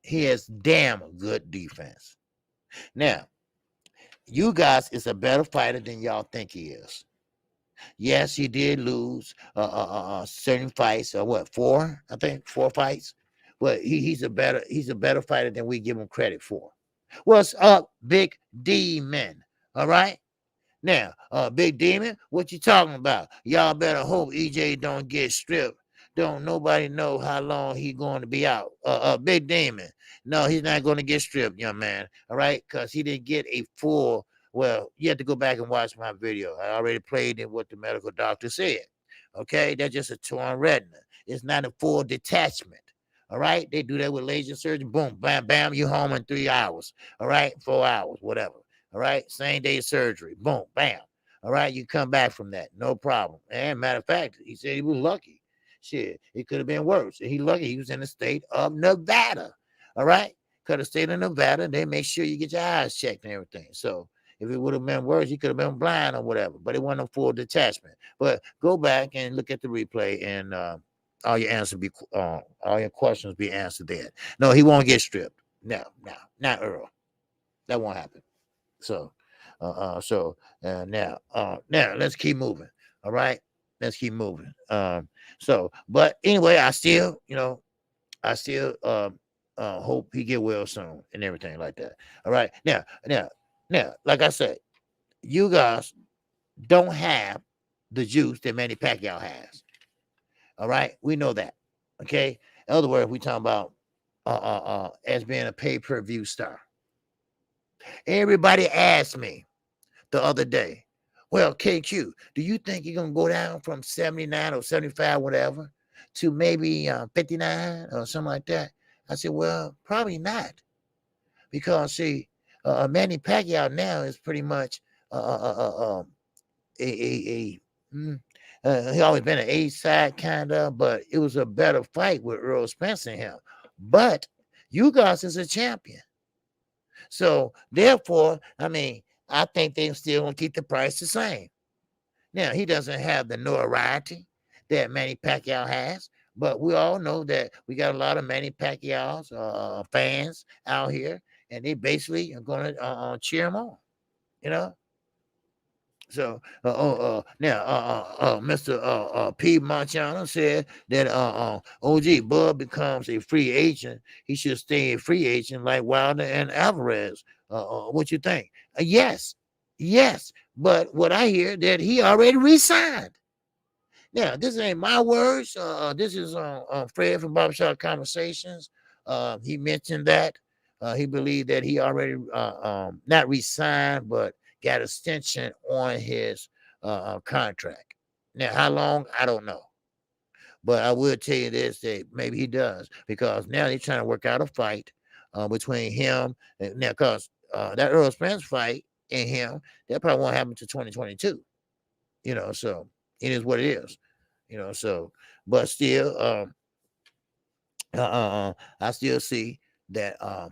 He has damn good defense. Now, you guys is a better fighter than y'all think he is. Yes, he did lose certain fights. Four? I think 4 fights. But he's a better fighter than we give him credit for. What's up, Big D-Men? All right? Now, Big Demon, what you talking about? Y'all better hope EJ don't get stripped. Don't nobody know how long he going to be out. Big Demon, no, he's not going to get stripped, young man. All right, because he didn't get a full. Well, you have to go back and watch my video. I already played in what the medical doctor said. Okay, that's just a torn retina. It's not a full detachment. All right, they do that with laser surgery. Boom, bam, bam, you home in 3 hours. All right, 4 hours, whatever. All right, same day surgery. Boom, bam. All right, you come back from that, no problem. And matter of fact, he said he was lucky. Shit, it could have been worse. He lucky he was in the state of Nevada. All right, because the state of Nevada, they make sure you get your eyes checked and everything. So if it would have been worse, he could have been blind or whatever. But it wasn't a full detachment. But go back and look at the replay, and all your questions be answered there. No, he won't get stripped. No, not Earl. That won't happen. So, now let's keep moving. All right, let's keep moving. But anyway, I still Hope he get well soon and everything like that. All right. Now, like I said, you guys don't have the juice that Manny Pacquiao has. All right. We know that. Okay. In other words, we talking about as being a pay-per-view star. Everybody asked me the other day, well, KQ, do you think you're gonna go down from 79 or 75, whatever, to maybe 59 or something like that? I said, well, probably not, because see, Manny Pacquiao now is pretty much a he always been an A side kind of, but it was a better fight with Earl Spence and him. But you guys is a champion, so therefore, I mean, I think they still gonna keep the price the same. Now he doesn't have the notoriety that Manny Pacquiao has, but we all know that we got a lot of Manny Pacquiao's fans out here, and they basically are gonna cheer him on. You know, so, now, Mr. P. Marciano said that OG Bud becomes a free agent. He should stay a free agent like Wilder and Alvarez. What you think? Yes, yes. But what I hear that he already resigned. Now, this ain't my words. This is Fred from Barbershop Conversations. He mentioned that he believed that he already not resigned, but got extension on his contract. Now, how long? I don't know. But I will tell you this, that maybe he does, because now they're trying to work out a fight between him and now, because that Earl Spence fight and him, that probably won't happen to 2022. So it is what it is. So, but still, I still see that uh,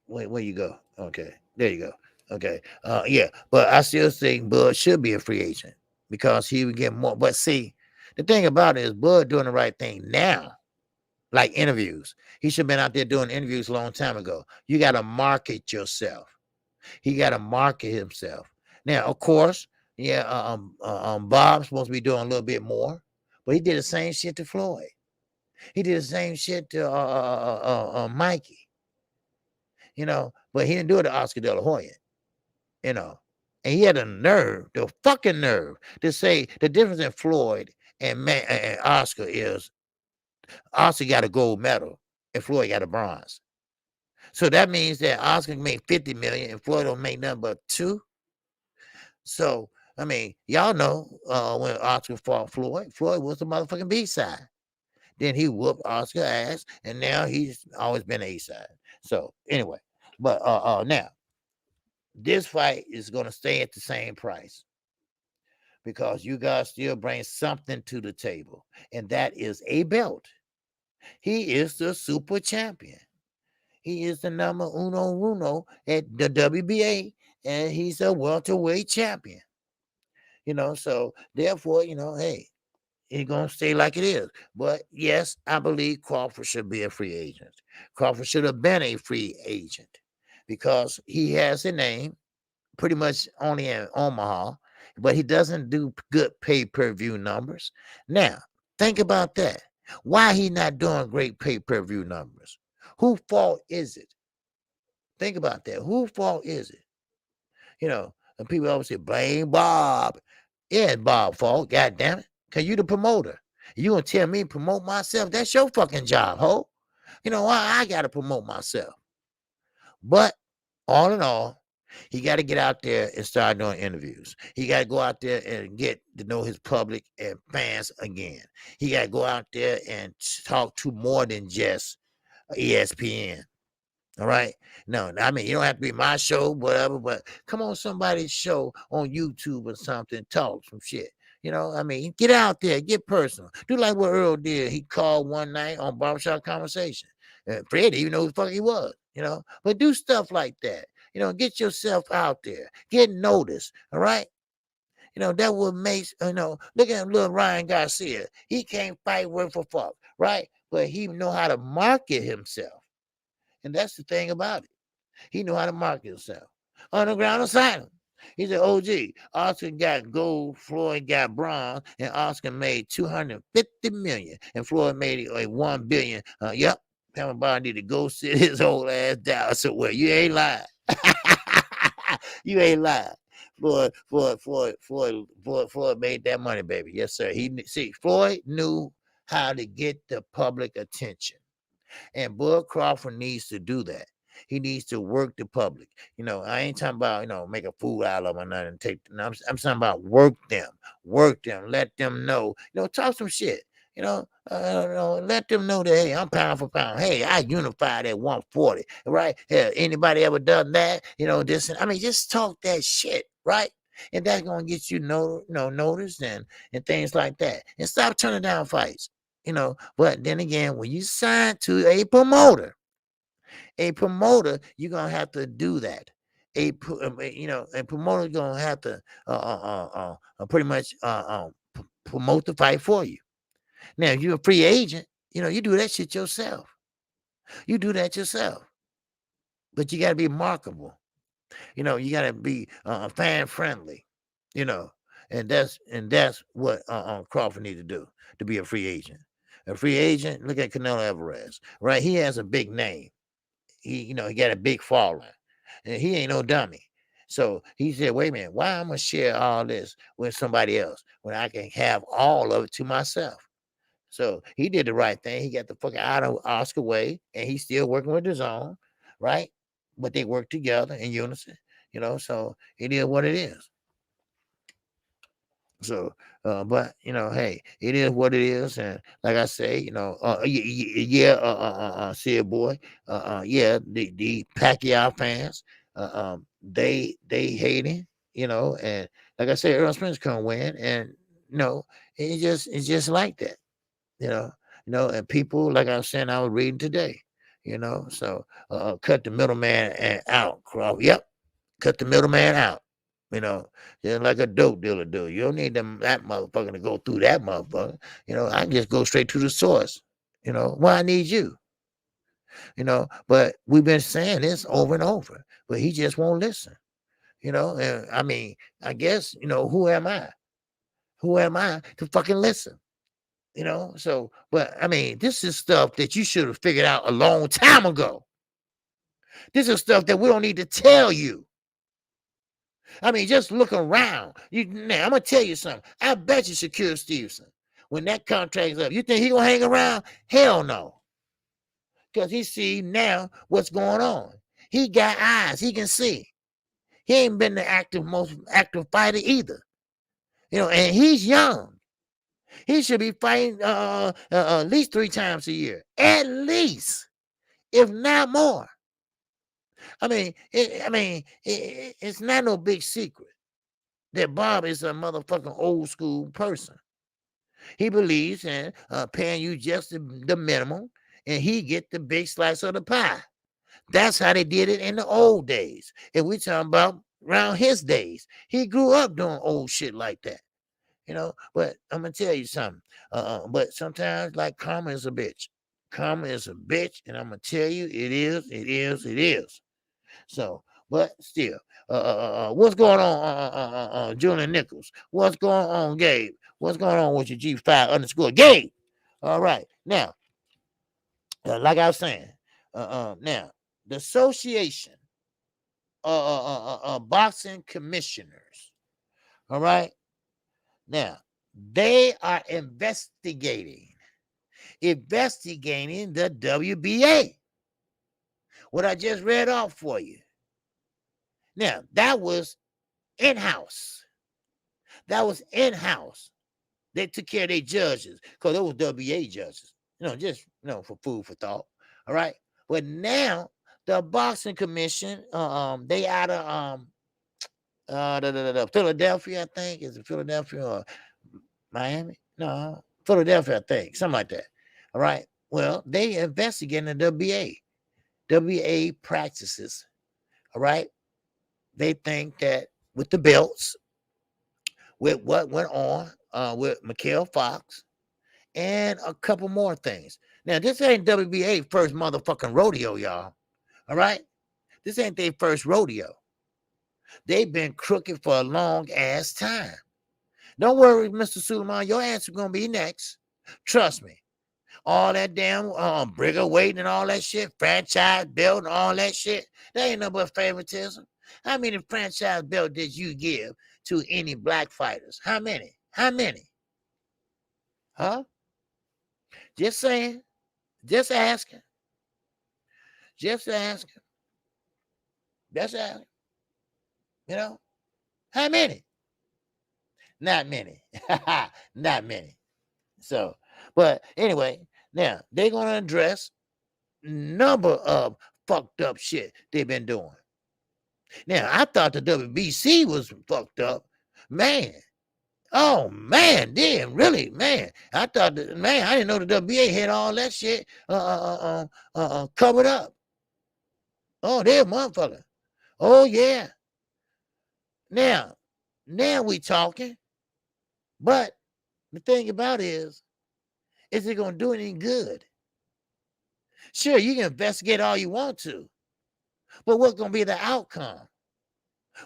where you go? Okay, there you go. Okay, yeah, but I still think Bud should be a free agent because he would get more. But see, the thing about it is Bud doing the right thing now, like interviews. He should have been out there doing interviews a long time ago. You got to market yourself. He got to market himself. Now, of course, yeah, Bob's supposed to be doing a little bit more, but he did the same shit to Floyd. He did the same shit to Mikey, but he didn't do it to Oscar De La Hoya, you know. And he had the fucking nerve to say the difference in Floyd and Oscar is Oscar got a gold medal and Floyd got a bronze. So that means that Oscar can make 50 million and Floyd don't make nothing but 2. So, I mean, y'all know when Oscar fought Floyd was the motherfucking B side. Then he whooped Oscar ass, and now he's always been A side. So anyway, but now this fight is gonna stay at the same price because you guys still bring something to the table, and that is a belt. He is the super champion. He is the number uno at the WBA, and he's a welterweight champion. So therefore, hey, it's gonna stay like it is. But yes, I believe Crawford should be a free agent. Crawford should have been a free agent because he has a name pretty much only in Omaha, but he doesn't do good pay-per-view numbers. Now, think about that. Why he not doing great pay-per-view numbers? Whose fault is it? Think about that. Whose fault is it? And people always say, blame Bob. Yeah, it's Bob's fault, god damn it. Cause you the promoter. You gonna tell me to promote myself? That's your fucking job, ho. Why I gotta promote myself. But all in all, he got to get out there and start doing interviews. He got to go out there and get to know his public and fans again. He got to go out there and talk to more than just ESPN. All right. No, I mean, you don't have to be my show, whatever, but come on somebody's show on YouTube or something, talk some shit. I mean, get out there, get personal. Do like what Earl did. He called one night on Barbershop Conversation. And Fred didn't even know who the fuck he was, But do stuff like that. Get yourself out there. Get noticed. All right. That would make, look at little Ryan Garcia. He can't fight worth for fuck, right? But he know how to market himself. And that's the thing about it. He knew how to market himself. Underground Asylum. He said, OG, Oscar got gold, Floyd got bronze, and Oscar made 250 million, and Floyd made like 1 billion. Yep, Pamela Bond need to go sit his old ass down somewhere. You ain't lying. You ain't lying. Floyd made that money, baby. Yes, sir. Floyd knew how to get the public attention. And Bud Crawford needs to do that. He needs to work the public. I ain't talking about, make a fool out of them or nothing. I'm talking about work them, let them know, talk some shit. Let them know that, hey, I'm pound for pound. Hey, I unified at 140, right? Yeah, anybody ever done that? Just talk that shit, right? And that's gonna get you noticed and things like that. And stop turning down fights. But then again, when you sign to a promoter, you're gonna have to do that. A promoter gonna have to pretty much promote the fight for you. Now, if you're a free agent, you do that shit yourself. You do that yourself. But you got to be marketable. You got to be fan friendly. And that's what Crawford needs to do to be a free agent. A free agent. Look at Canelo Alvarez, right? He has a big name. He got a big following, and he ain't no dummy. So he said, "Wait a minute, why I'm gonna share all this with somebody else when I can have all of it to myself?" So he did the right thing. He got the fuck out of Oscar way, and he's still working with his own, right? But they work together in unison, So it is what it is. So, but hey, it is what it is, and like I say, see it, boy, yeah, the Pacquiao fans, they hate him, and like I said, Earl Spence can win, and it's just like that. And people, like I was saying, I was reading today, so cut the middleman and out, Crawford. Yep, cut the middleman out, just like a dope dealer do. You don't need that motherfucker to go through that motherfucker. I can just go straight to the source. Why I need you? But we've been saying this over and over, but he just won't listen. And I guess, who am I? Who am I to fucking listen? So, but this is stuff that you should have figured out a long time ago. This is stuff that we don't need to tell you. Just look around. Now, I'm gonna tell you something. I bet you Shakur Stevenson, when that contract's up, you think he gonna hang around? Hell no. Because he see now what's going on. He got eyes, he can see. He ain't been the most active fighter either. And he's young. He should be fighting at least 3 times a year. At least, if not more. It's not no big secret that Bob is a motherfucking old school person. He believes in paying you just the minimum, and he get the big slice of the pie. That's how they did it in the old days. And we talking about around his days. He grew up doing old shit like that. But I'm gonna tell you something. But sometimes, like, karma is a bitch. Karma is a bitch, and I'm gonna tell you, it is. So, but still, what's going on, Julian Nichols? What's going on, Gabe? What's going on with your G5 _ Gabe? All right, now, like I was saying, now the Association Boxing Commissioners. All right. Now, they are investigating the WBA. What I just read off for you. Now, that was in-house. They took care of their judges because those were WBA judges. Just for food for thought. All right. But now the Boxing Commission, they out of Philadelphia, I think. Is it Philadelphia or Miami? No, Philadelphia, I think. Something like that. All right. Well, they investigating the WBA. WBA practices. All right. They think that with the belts, with what went on with Mikhail Fox, and a couple more things. Now, this ain't WBA first motherfucking rodeo, y'all. All right? This ain't their first rodeo. They've been crooked for a long ass time. Don't worry, Mr. Suleiman, your answer gonna be next. Trust me. All that damn Brigger waiting and all that shit, franchise building, all that shit. That ain't no but favoritism. How many franchise belts did you give to any black fighters? How many? How many? Huh? Just saying. Just asking. Just asking. That's asking. You know? How many? Not many. Not many. So, but anyway, now they're gonna address number of fucked up shit they've been doing. Now, I thought the WBC was fucked up. Man. Oh man, damn, really, man. I thought that, man, I didn't know the WBA had all that shit covered up. Oh, they're motherfucker. Oh yeah. Now we talking. But the thing about it is it gonna do any good? Sure, you can investigate all you want to, but what's gonna be the outcome?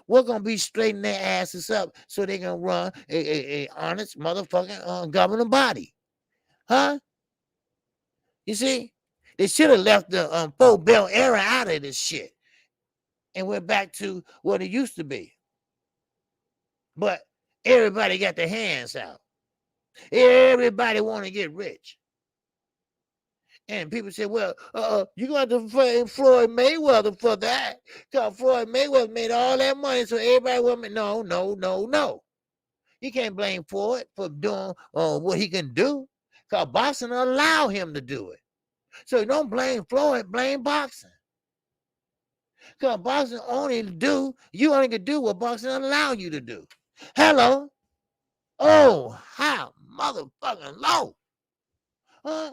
We're gonna be straightening their asses up so they can run a honest motherfucking governing body, huh? You see, they should have left the full bell era out of this shit and went back to what it used to be. But everybody got their hands out. Everybody want to get rich. And people say, well, you got to blame Floyd Mayweather for that. Because Floyd Mayweather made all that money, so everybody will. No. You can't blame Floyd for doing what he can do. Because boxing allow him to do it. So don't blame Floyd, blame boxing. Because boxing you only can do what boxing allow you to do. Hello? Oh, how motherfucking low. Huh?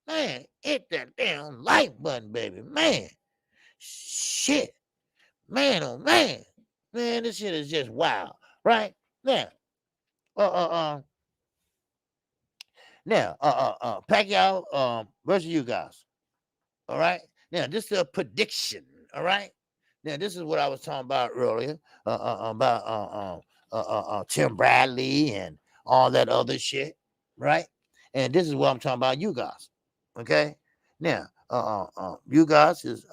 Man, hit that damn like button, baby. Man. Shit. Man, oh man. Man, this shit is just wild. Right? Now, Pacquiao versus you guys. All right. Now, this is a prediction. All right. Now, this is what I was talking about earlier about Tim Bradley and all that other shit. Right. And this is what I'm talking about, you guys. Okay. Now, you guys is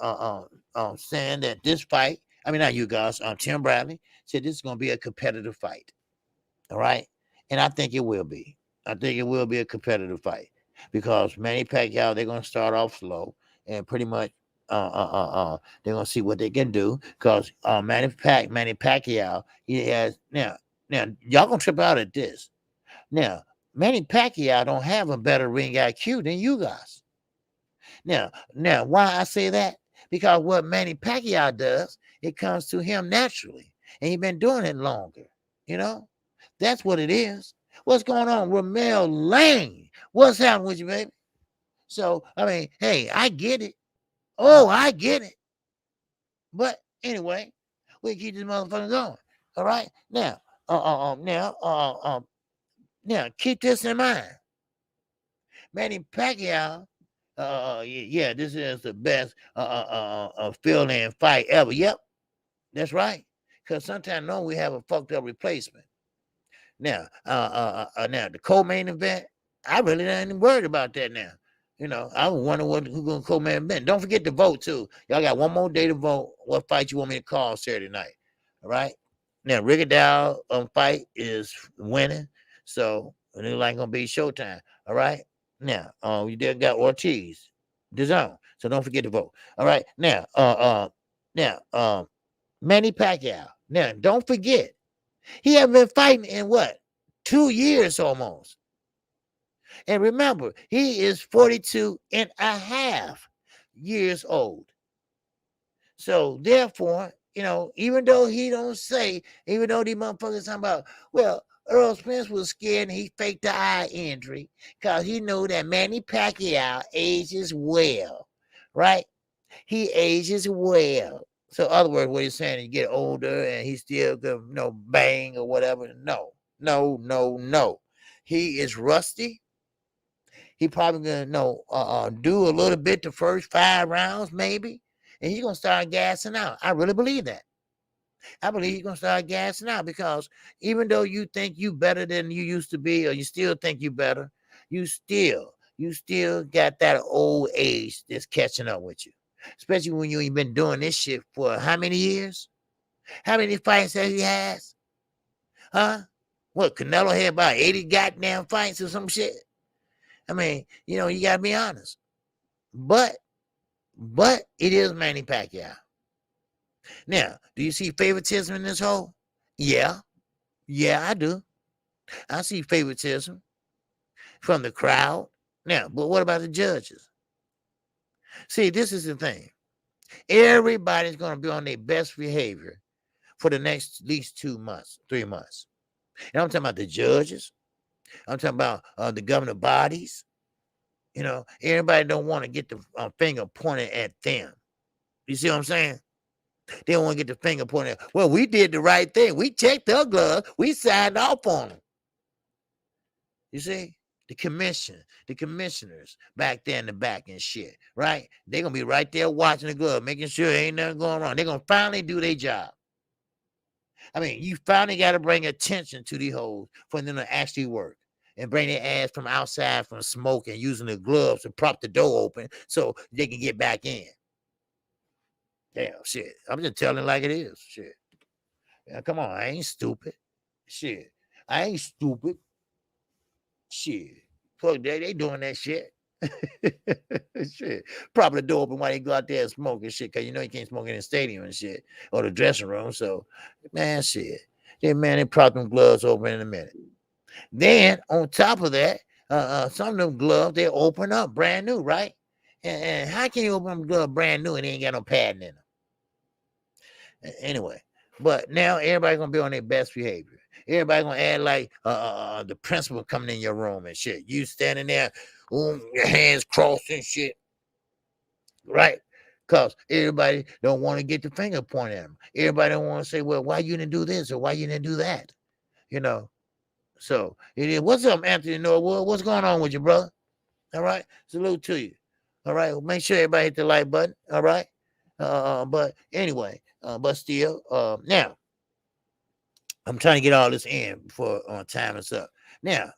saying that this fight, I mean, not you guys, Tim Bradley said this is going to be a competitive fight. All right. And I think it will be. I think it will be a competitive fight because Manny Pacquiao, they're going to start off slow and pretty much they're going to see what they can do because Manny Pacquiao, he has now y'all going to trip out at this. Now, Manny Pacquiao don't have a better ring IQ than you guys. Now, why I say that? Because what Manny Pacquiao does, it comes to him naturally, and he's been doing it longer. You know, that's what it is. What's going on, Ramel Lane? What's happening with you, baby? So, I mean, hey, I get it. Oh, I get it. But anyway, we keep this motherfucker going. All right, now, now, keep this in mind. Manny Pacquiao. Yeah, this is the best fill-in fight ever. Yep, that's right. Because sometimes we have a fucked up replacement. Now, now the co-main event, I really ain't even worried about that now. You know, I wonder who's gonna co-main event. Don't forget to vote too. Y'all got one more day to vote. What fight you want me to call Saturday night? All right. Now, Rigondeaux fight is winning, so it ain't like gonna be Showtime. All right. Now, you did got Ortiz, DAZN. So don't forget to vote. All right. Now, Manny Pacquiao. Now, don't forget, he hasn't been fighting in what? 2 years almost. And remember, he is 42 and a half years old. So therefore, you know, even though he don't say, even though these motherfuckers talking about, well, Earl Spence was scared and he faked the eye injury because he knew that Manny Pacquiao ages well, right? He ages well. So, in other words, what he's saying, he get older and he still could, bang or whatever. No. He is rusty. He probably gonna do a little bit the first 5 rounds, maybe, and he's gonna start gassing out. I really believe that. I believe you're gonna start gassing out because even though you think you better than you used to be, or you still think you better, you still got that old age that's catching up with you. Especially when you ain't been doing this shit for how many years? How many fights has he has? Huh? What, Canelo had about 80 goddamn fights or some shit? I mean, you gotta be honest. But it is Manny Pacquiao. Now, do you see favoritism in this whole? Yeah. Yeah, I do. I see favoritism from the crowd. Now, but what about the judges? See, this is the thing. Everybody's going to be on their best behavior for the next at least 2 months, 3 months. And I'm talking about the judges. I'm talking about the governing bodies. Everybody don't want to get the finger pointed at them. You see what I'm saying? They don't want to get the finger pointed at, well, we did the right thing. We checked their glove. We signed off on them. You see? The commissioners back there in the back and shit, right? They're going to be right there watching the glove, making sure ain't nothing going wrong. They're going to finally do their job. I mean, you finally got to bring attention to these hoes for them to actually work and bring their ass from outside from smoke and using the gloves to prop the door open so they can get back in. Damn, shit. I'm just telling it like it is. Shit. Yeah, come on. I ain't stupid. Shit. I ain't stupid. Shit. Fuck that. They doing that shit. Shit. Prop the door open while they go out there and smoke and shit. Cause you can't smoke in the stadium and shit. Or the dressing room. So, man, shit. They prop them gloves open in a minute. Then on top of that, some of them gloves, they open up brand new, right? And how can you open them gloves brand new and they ain't got no padding in them? Anyway, but now everybody's gonna be on their best behavior. Everybody gonna add like the principal coming in your room and shit. You standing there, your hands crossed and shit, right? Because everybody don't want to get the finger pointed at them. Everybody don't want to say, well, why you didn't do this or why you didn't do that? So it is. What's up, Anthony Norwood? What's going on with you, brother? All right. Salute to you. All right. Well, make sure everybody hit the like button. All right. But anyway, but still, now I'm trying to get all this in before time is up. Now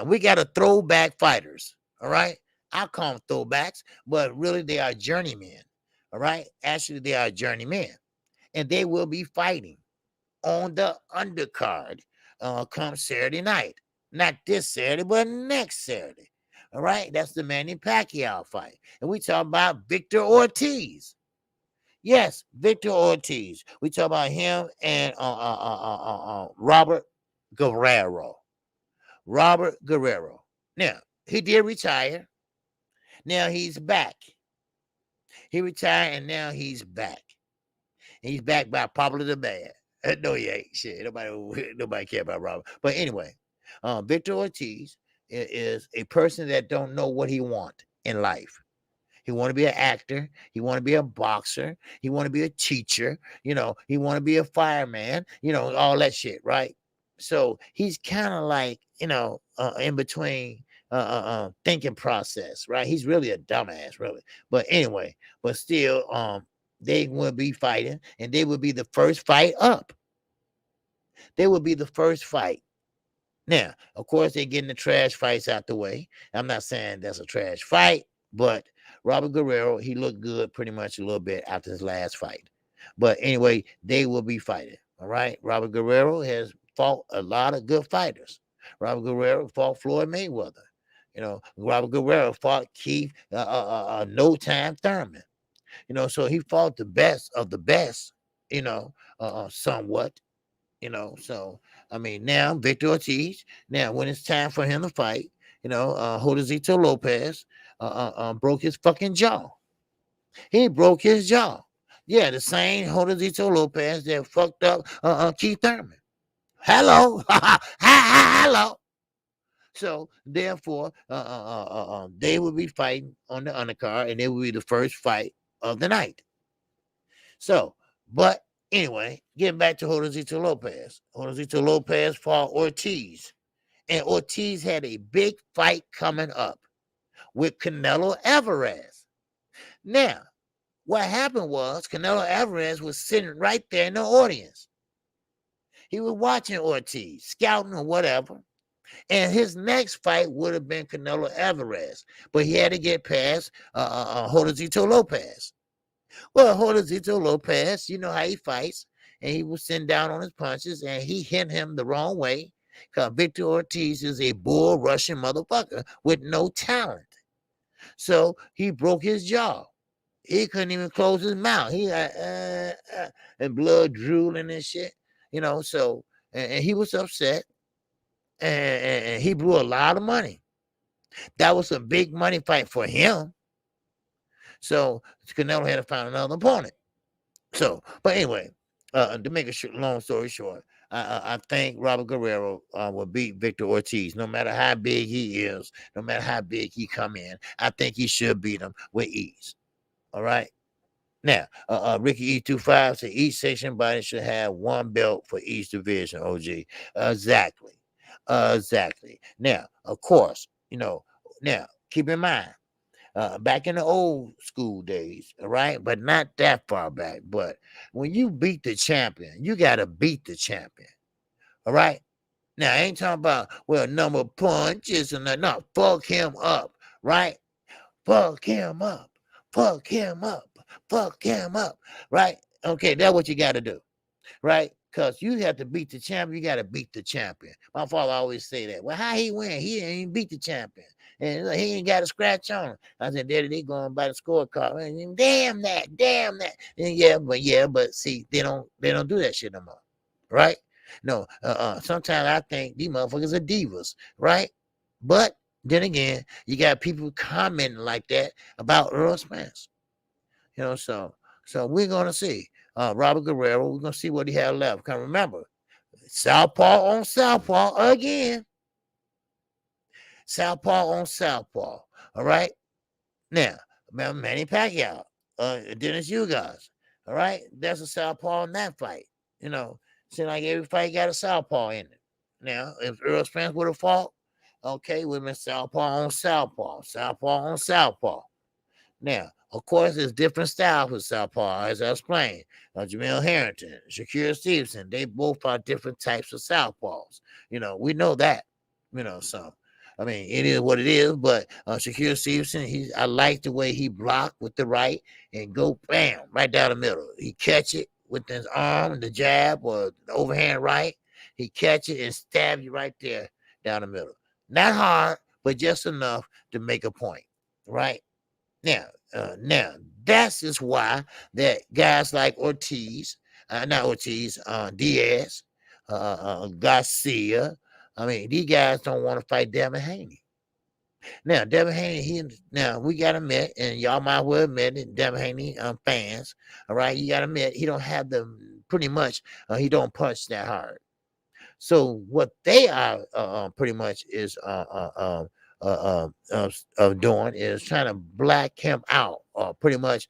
we got a throwback fighters. All right. I call them throwbacks, but really they are journeymen. All right. Actually, they are journeymen, and they will be fighting on the undercard come Saturday night. Not this Saturday, but next Saturday. All right. That's the Manny Pacquiao fight. And we talk about Victor Ortiz. Yes, Victor Ortiz. We talk about him and Robert Guerrero. Robert Guerrero. Now, he did retire. Now he's back. He retired and now he's back. He's back by popular demand. No, he ain't. Shit, nobody care about Robert. But anyway, Victor Ortiz is a person that don't know what he want in life. He want to be an actor. He want to be a boxer. He want to be a teacher. He want to be a fireman. All that shit, right? So he's kind of like, in between thinking process, right? He's really a dumbass, really. But anyway, but still, they will be fighting, and they will be the first fight up. They will be the first fight. Now, of course, they're getting the trash fights out the way. I'm not saying that's a trash fight, but Robert Guerrero, he looked good pretty much a little bit after his last fight. But anyway, they will be fighting. All right. Robert Guerrero has fought a lot of good fighters. Robert Guerrero fought Floyd Mayweather. Robert Guerrero fought Keith No Time Thurman. So he fought the best of the best, somewhat. So I mean, now Victor Ortiz. Now, when it's time for him to fight, Josezito Lopez broke his fucking jaw. He broke his jaw. Yeah, the same Josezito Lopez that fucked up Keith Thurman. Hello, hello. So therefore, they will be fighting on the undercard, and they will be the first fight of the night. So, but anyway, getting back to Josezito Lopez. Josezito Lopez fought Ortiz. And Ortiz had a big fight coming up with Canelo Alvarez. Now, What happened was Canelo Alvarez was sitting right there in the audience. He was watching Ortiz, scouting or whatever. And his next fight would have been Canelo Alvarez, but he had to get past José Lopez. Well, José Lopez, you know how he fights, and he was sitting down on his punches, and he hit him the wrong way because Victor Ortiz is a bull Russian motherfucker with no talent. So he broke his jaw. He couldn't even close his mouth. He and blood drooling and shit, you know. So and he was upset, and he blew a lot of money. That was a big money fight for him. So Canelo had to find another opponent. So, but anyway, to make a long story short, I think Robert Guerrero will beat Victor Ortiz, no matter how big he is, no matter how big he come in. I think he should beat him with ease. All right. Now, Ricky E25 said each section body should have one belt for each division. OG, exactly, exactly. Now, of course, you know. Now, keep in mind, back in the old school days, all right, but not that far back. But when you beat the champion, you got to beat the champion, all right? Now, I ain't talking about, well, number of punches and no, fuck him up, right? Fuck him up, fuck him up, fuck him up, right? Okay, that's what you got to do, right? Because you have to beat the champion, you got to beat the champion. My father always say that. Well, how he win? He didn't even beat the champion. And he ain't got a scratch on him. I said, Daddy, they going by the scorecard. And damn that, damn that. And but see, they don't do that shit no more. Right? No, sometimes I think these motherfuckers are divas, right? But then again, you got people commenting like that about Earl Spence. You know, so we're gonna see. Robert Guerrero, we're gonna see what he had left. Because remember, Southpaw on Southpaw again. Southpaw on Southpaw. All right. Now, Manny Pacquiao, Dennis Ugas. All right. That's a Southpaw in that fight. You know, seems like every fight got a Southpaw in it. Now, if Earl Spence would have fought, okay, we've been Southpaw on Southpaw, Southpaw on Southpaw. Now, of course, there's different styles with Southpaw, as I explained. Jamil Harrington, Shakur Stevenson, they both are different types of Southpaws. You know, we know that. You know, so I mean, it is what it is. But Shakur Stevenson, I like the way he blocked with the right and go bam right down the middle. He catch it with his arm, the jab or the overhand right. He catch it and stab you right there down the middle. Not hard, but just enough to make a point, right? Now, that's just why that guys like Ortiz, not Ortiz, Diaz, Garcia. I mean, these guys don't want to fight Devin Haney. Now, Devin Haney, we got to admit, and y'all might well admit it, Devin Haney fans, all right, you got to admit, he don't have pretty much, he don't punch that hard. So what they are pretty much is doing is trying to black him out or pretty much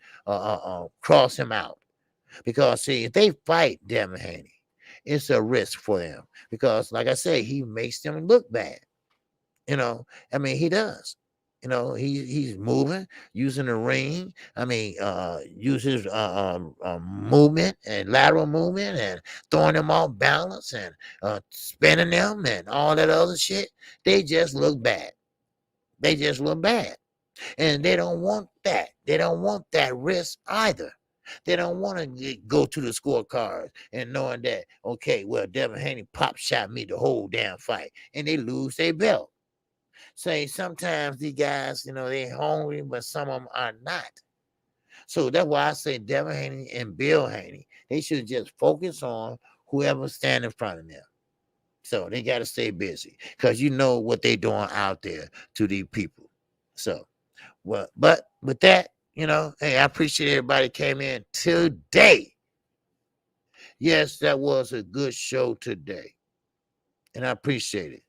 cross him out. Because see, if they fight Devin Haney, it's a risk for them. Because like I say, he makes them look bad. You know, I mean, he does. You know, he's moving, using the ring. I mean, uses movement and lateral movement and throwing them off balance and spinning them and all that other shit. They just look bad. They just look bad. And they don't want that. They don't want that risk either. They don't want to go to the scorecard and knowing that, okay, well, Devin Haney pop shot me the whole damn fight and they lose their belt. Say sometimes these guys, you know, they're hungry, but some of them are not. So that's why I say Devin Haney and Bill Haney, they should just focus on whoever stand in front of them. So they got to stay busy because you know what they're doing out there to these people. So, well, but with that, you know, hey, I appreciate everybody came in today. Yes, that was a good show today. And I appreciate it.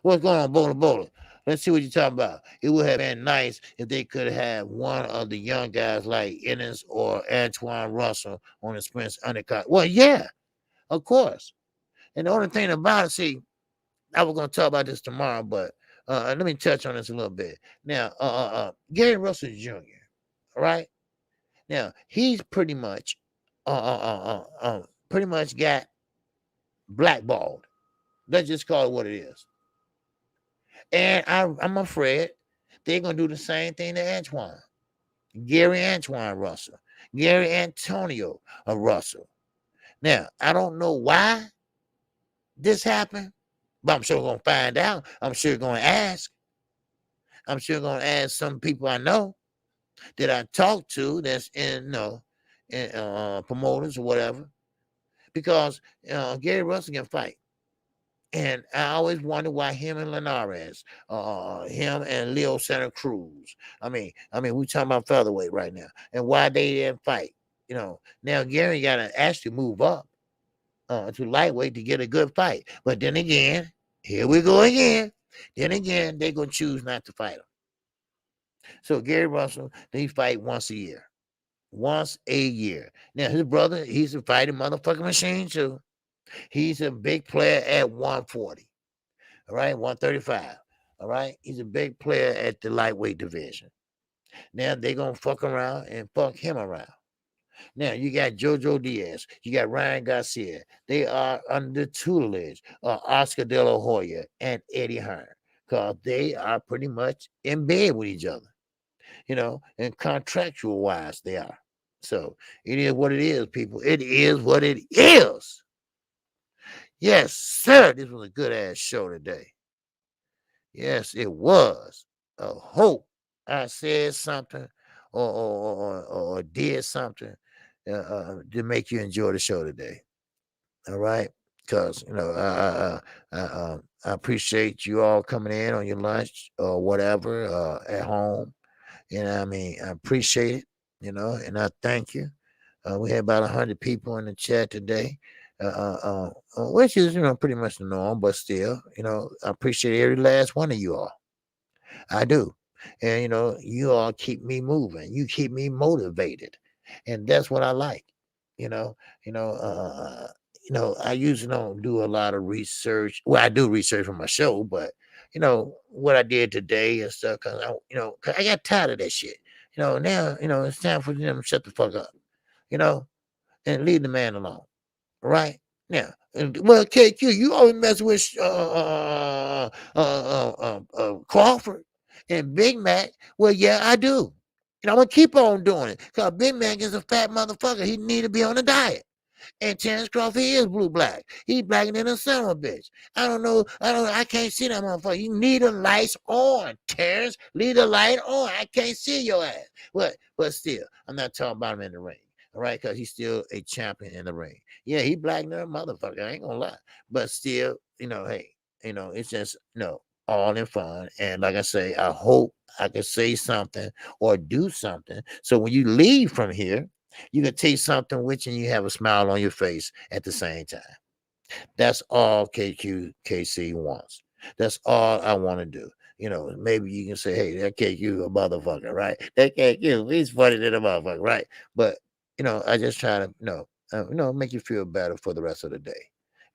What's going on, Bowler? Let's see what you're talking about. It would have been nice if they could have one of the young guys like Ennis or Antoine Russell on the Spence undercut. Well, yeah, of course. And the only thing about it, see, I was going to talk about this tomorrow, but let me touch on this a little bit. Now, Gary Russell Jr., all right? Now he's pretty much got blackballed. Let's just call it what it is. And I'm afraid they're gonna do the same thing to Antoine, Gary Antoine Russell, Gary Antonio Russell. Now I don't know why this happened, but I'm sure gonna find out. I'm sure gonna ask. I'm sure gonna ask some people I know that I talk to that's in in promoters or whatever, because Gary Russell can fight. And I always wonder why him and Linares, him and Leo Santa Cruz. I mean, we talking about featherweight right now, and why they didn't fight. Now Gary got to actually move up to lightweight to get a good fight. But then again, here we go again. Then again, they gonna choose not to fight him. So Gary Russell, they fight once a year. Once a year. Now his brother, he's a fighting motherfucking machine too. He's a big player at 140. All right, 135. All right, he's a big player at the lightweight division. Now they're gonna fuck around and fuck him around. Now you got Jojo Diaz, you got Ryan Garcia. They are under tutelage of Oscar De La Hoya and Eddie Hearn, because they are pretty much in bed with each other, and contractual wise they are. So it is what it is, people. It is what it is. Yes, sir. This was a good ass show today. Yes, it was. I hope I said something or did something to make you enjoy the show today. All right, because I appreciate you all coming in on your lunch or whatever at home. I appreciate it. And I thank you. We had about 100 people in the chat today. Which is pretty much the norm, but still, I appreciate every last one of you all. I do. And you all keep me moving. You keep me motivated. And that's what I like. You know, you know, uh I usually don't do a lot of research. Well, I do research for my show, but what I did today and stuff, cause I got tired of that shit. Now, it's time for them to shut the fuck up, you know, and leave the man alone. Right? Now, well, KQ, you always mess with Crawford and Big Mac. Well, yeah, I do. And I'm gonna keep on doing it because Big Mac is a fat motherfucker. He need to be on a diet. And Terrence Crawford is blue black. He blacker than a son of a bitch. I don't know. I can't see that motherfucker. You need the lights on, Terrence. Leave the light on. I can't see your ass. But still, I'm not talking about him in the ring. All right, because he's still a champion in the ring. Yeah, he black than a motherfucker. I ain't gonna lie. But still, hey, it's just all in fun. And like I say, I hope I can say something or do something. So when you leave from here, you can take something with you and you have a smile on your face at the same time. That's all KQKC wants. That's all I want to do. Maybe you can say, hey, that KQ a motherfucker, right? That KQ, he's funny than a motherfucker, right? But, I just try to, make you feel better for the rest of the day.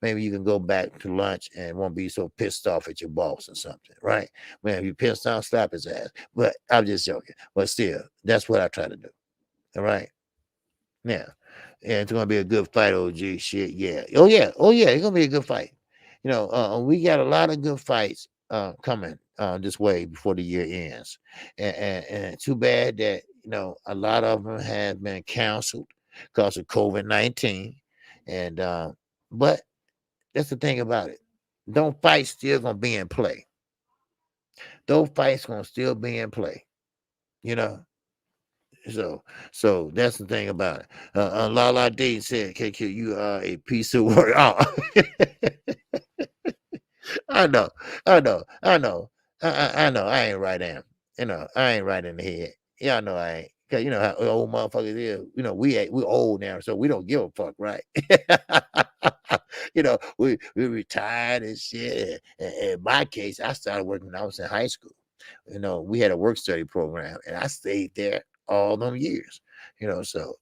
Maybe you can go back to lunch and won't be so pissed off at your boss or something, right? Man, if you pissed off, slap his ass. But I'm just joking. But still, that's what I try to do. All right. Yeah. Yeah, it's gonna be a good fight, OG. Shit, yeah. Oh yeah, it's gonna be a good fight. We got a lot of good fights coming this way before the year ends. And too bad that a lot of them have been canceled because of COVID-19. And but that's the thing about it. Those fights still gonna be in play. Those fights gonna still be in play. You know. So that's the thing about it. Lala D said, KQ, you are a piece of work. Oh, I know, I know. I ain't right in. I ain't right in the head. Y'all know I ain't. Cause you know how old motherfuckers is. We old now, so we don't give a fuck, right? We retired and shit. In my case, I started working when I was in high school. We had a work study program, and I stayed there all them years. So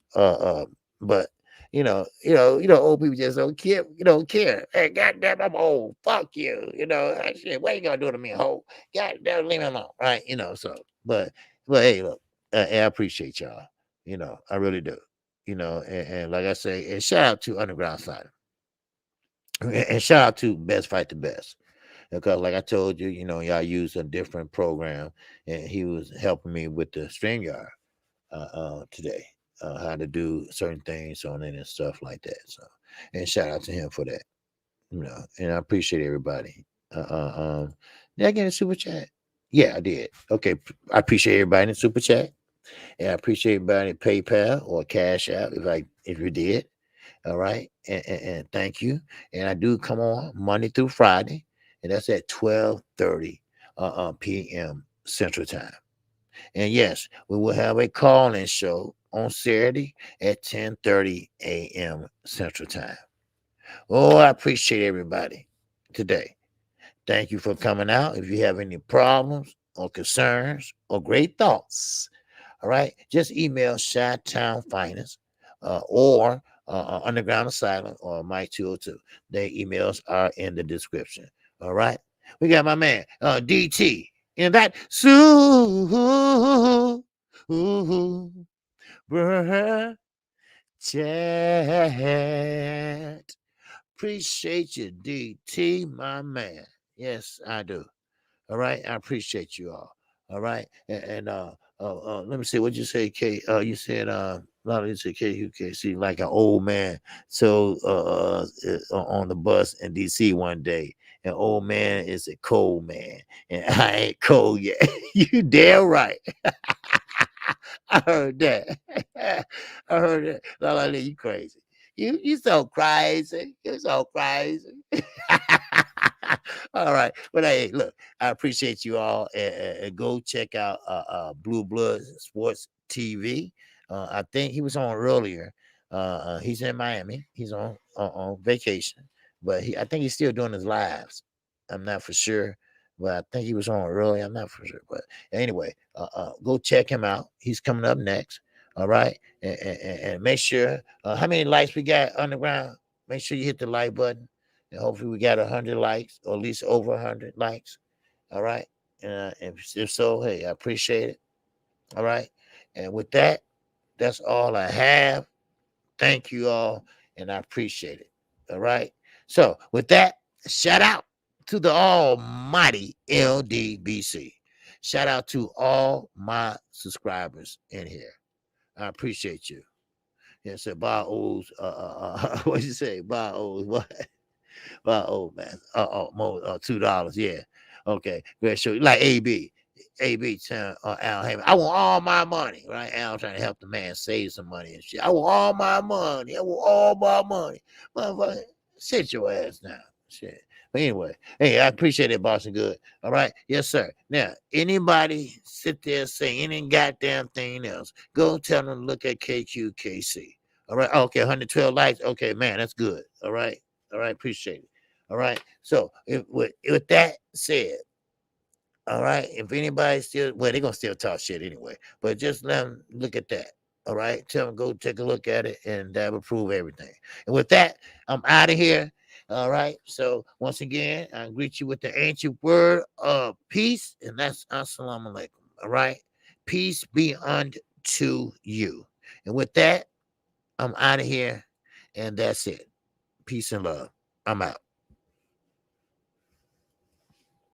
but old people just don't care. Don't care. Hey, goddamn, I'm old. Fuck you. Shit. What you gonna do to me, hoe? Goddamn, leave me alone. Right. So, but hey, look, I appreciate y'all. I really do. And like I say, and shout out to Underground Side, and shout out to Best Fight the Best. Because like I told you, y'all use a different program, and he was helping me with the StreamYard today, how to do certain things on it and stuff like that. So, and shout out to him for that. And I appreciate everybody. Did I get a super chat? Yeah, I did. Okay, I appreciate everybody in the super chat, and I appreciate everybody in PayPal or Cash App if you did. All right, and thank you. And I do come on Monday through Friday, and that's at 12:30 p.m. Central Time. And yes, we will have a call-in show on Saturday at 10:30 a.m. Central Time. Oh, I appreciate everybody today. Thank you for coming out. If you have any problems or concerns or great thoughts, all right, just email Chi-Town Finance or Underground Asylum or Mike 202. Their emails are in the description. All right. We got my man, DT, in that chat. Appreciate you, DT, my man. Yes, I do. All right. I appreciate you all. All right. And let me see what you say, K. You said a lot of you said KQKC like an old man. So on the bus in DC one day, an old man is a cold man, and I ain't cold yet. You damn right. I heard that. I heard that. La, you crazy. You so crazy. You so crazy. All right. But hey, look, I appreciate you all. And go check out Blue Blood Sports TV. I think he was on earlier. He's in Miami. He's on vacation, but I think he's still doing his lives. I'm not for sure, but I think he was on early. I'm not for sure, but anyway, go check him out. He's coming up next. All right, and make sure how many likes we got underground. Make sure you hit the like button, and hopefully we got 100 likes or at least over 100 likes. All right, if so, hey, I appreciate it. All right, and with that, that's all I have. Thank you all, and I appreciate it. All right. So with that, shout out to the almighty LDBC. Shout out to all my subscribers in here. I appreciate you. Yeah, so buy O's, what you say? Buy O's, what? Buy O, man. More, $2. Yeah. Okay. Great show. Like AB. AB telling Al Heyman, I want all my money, right? Al trying to help the man save some money and shit. I want all my money. I want all my money. Motherfucker, sit your ass down. Shit. But anyway, hey, I appreciate it, Boston Good. All right. Yes, sir. Now, anybody sit there say any goddamn thing else, go tell them to look at KQKC. All right. Okay. 112 likes. Okay, man, that's good. All right. All right. Appreciate it. All right. So, with that said, all right. If anybody still, well, they're gonna still talk shit anyway. But just let them look at that. All right. Tell them go take a look at it, and that will prove everything. And with that, I'm out of here. All right. So once again, I greet you with the ancient word of peace, and that's assalamu alaikum. All right. Peace be unto you. And with that, I'm out of here, and that's it. Peace and love. I'm out.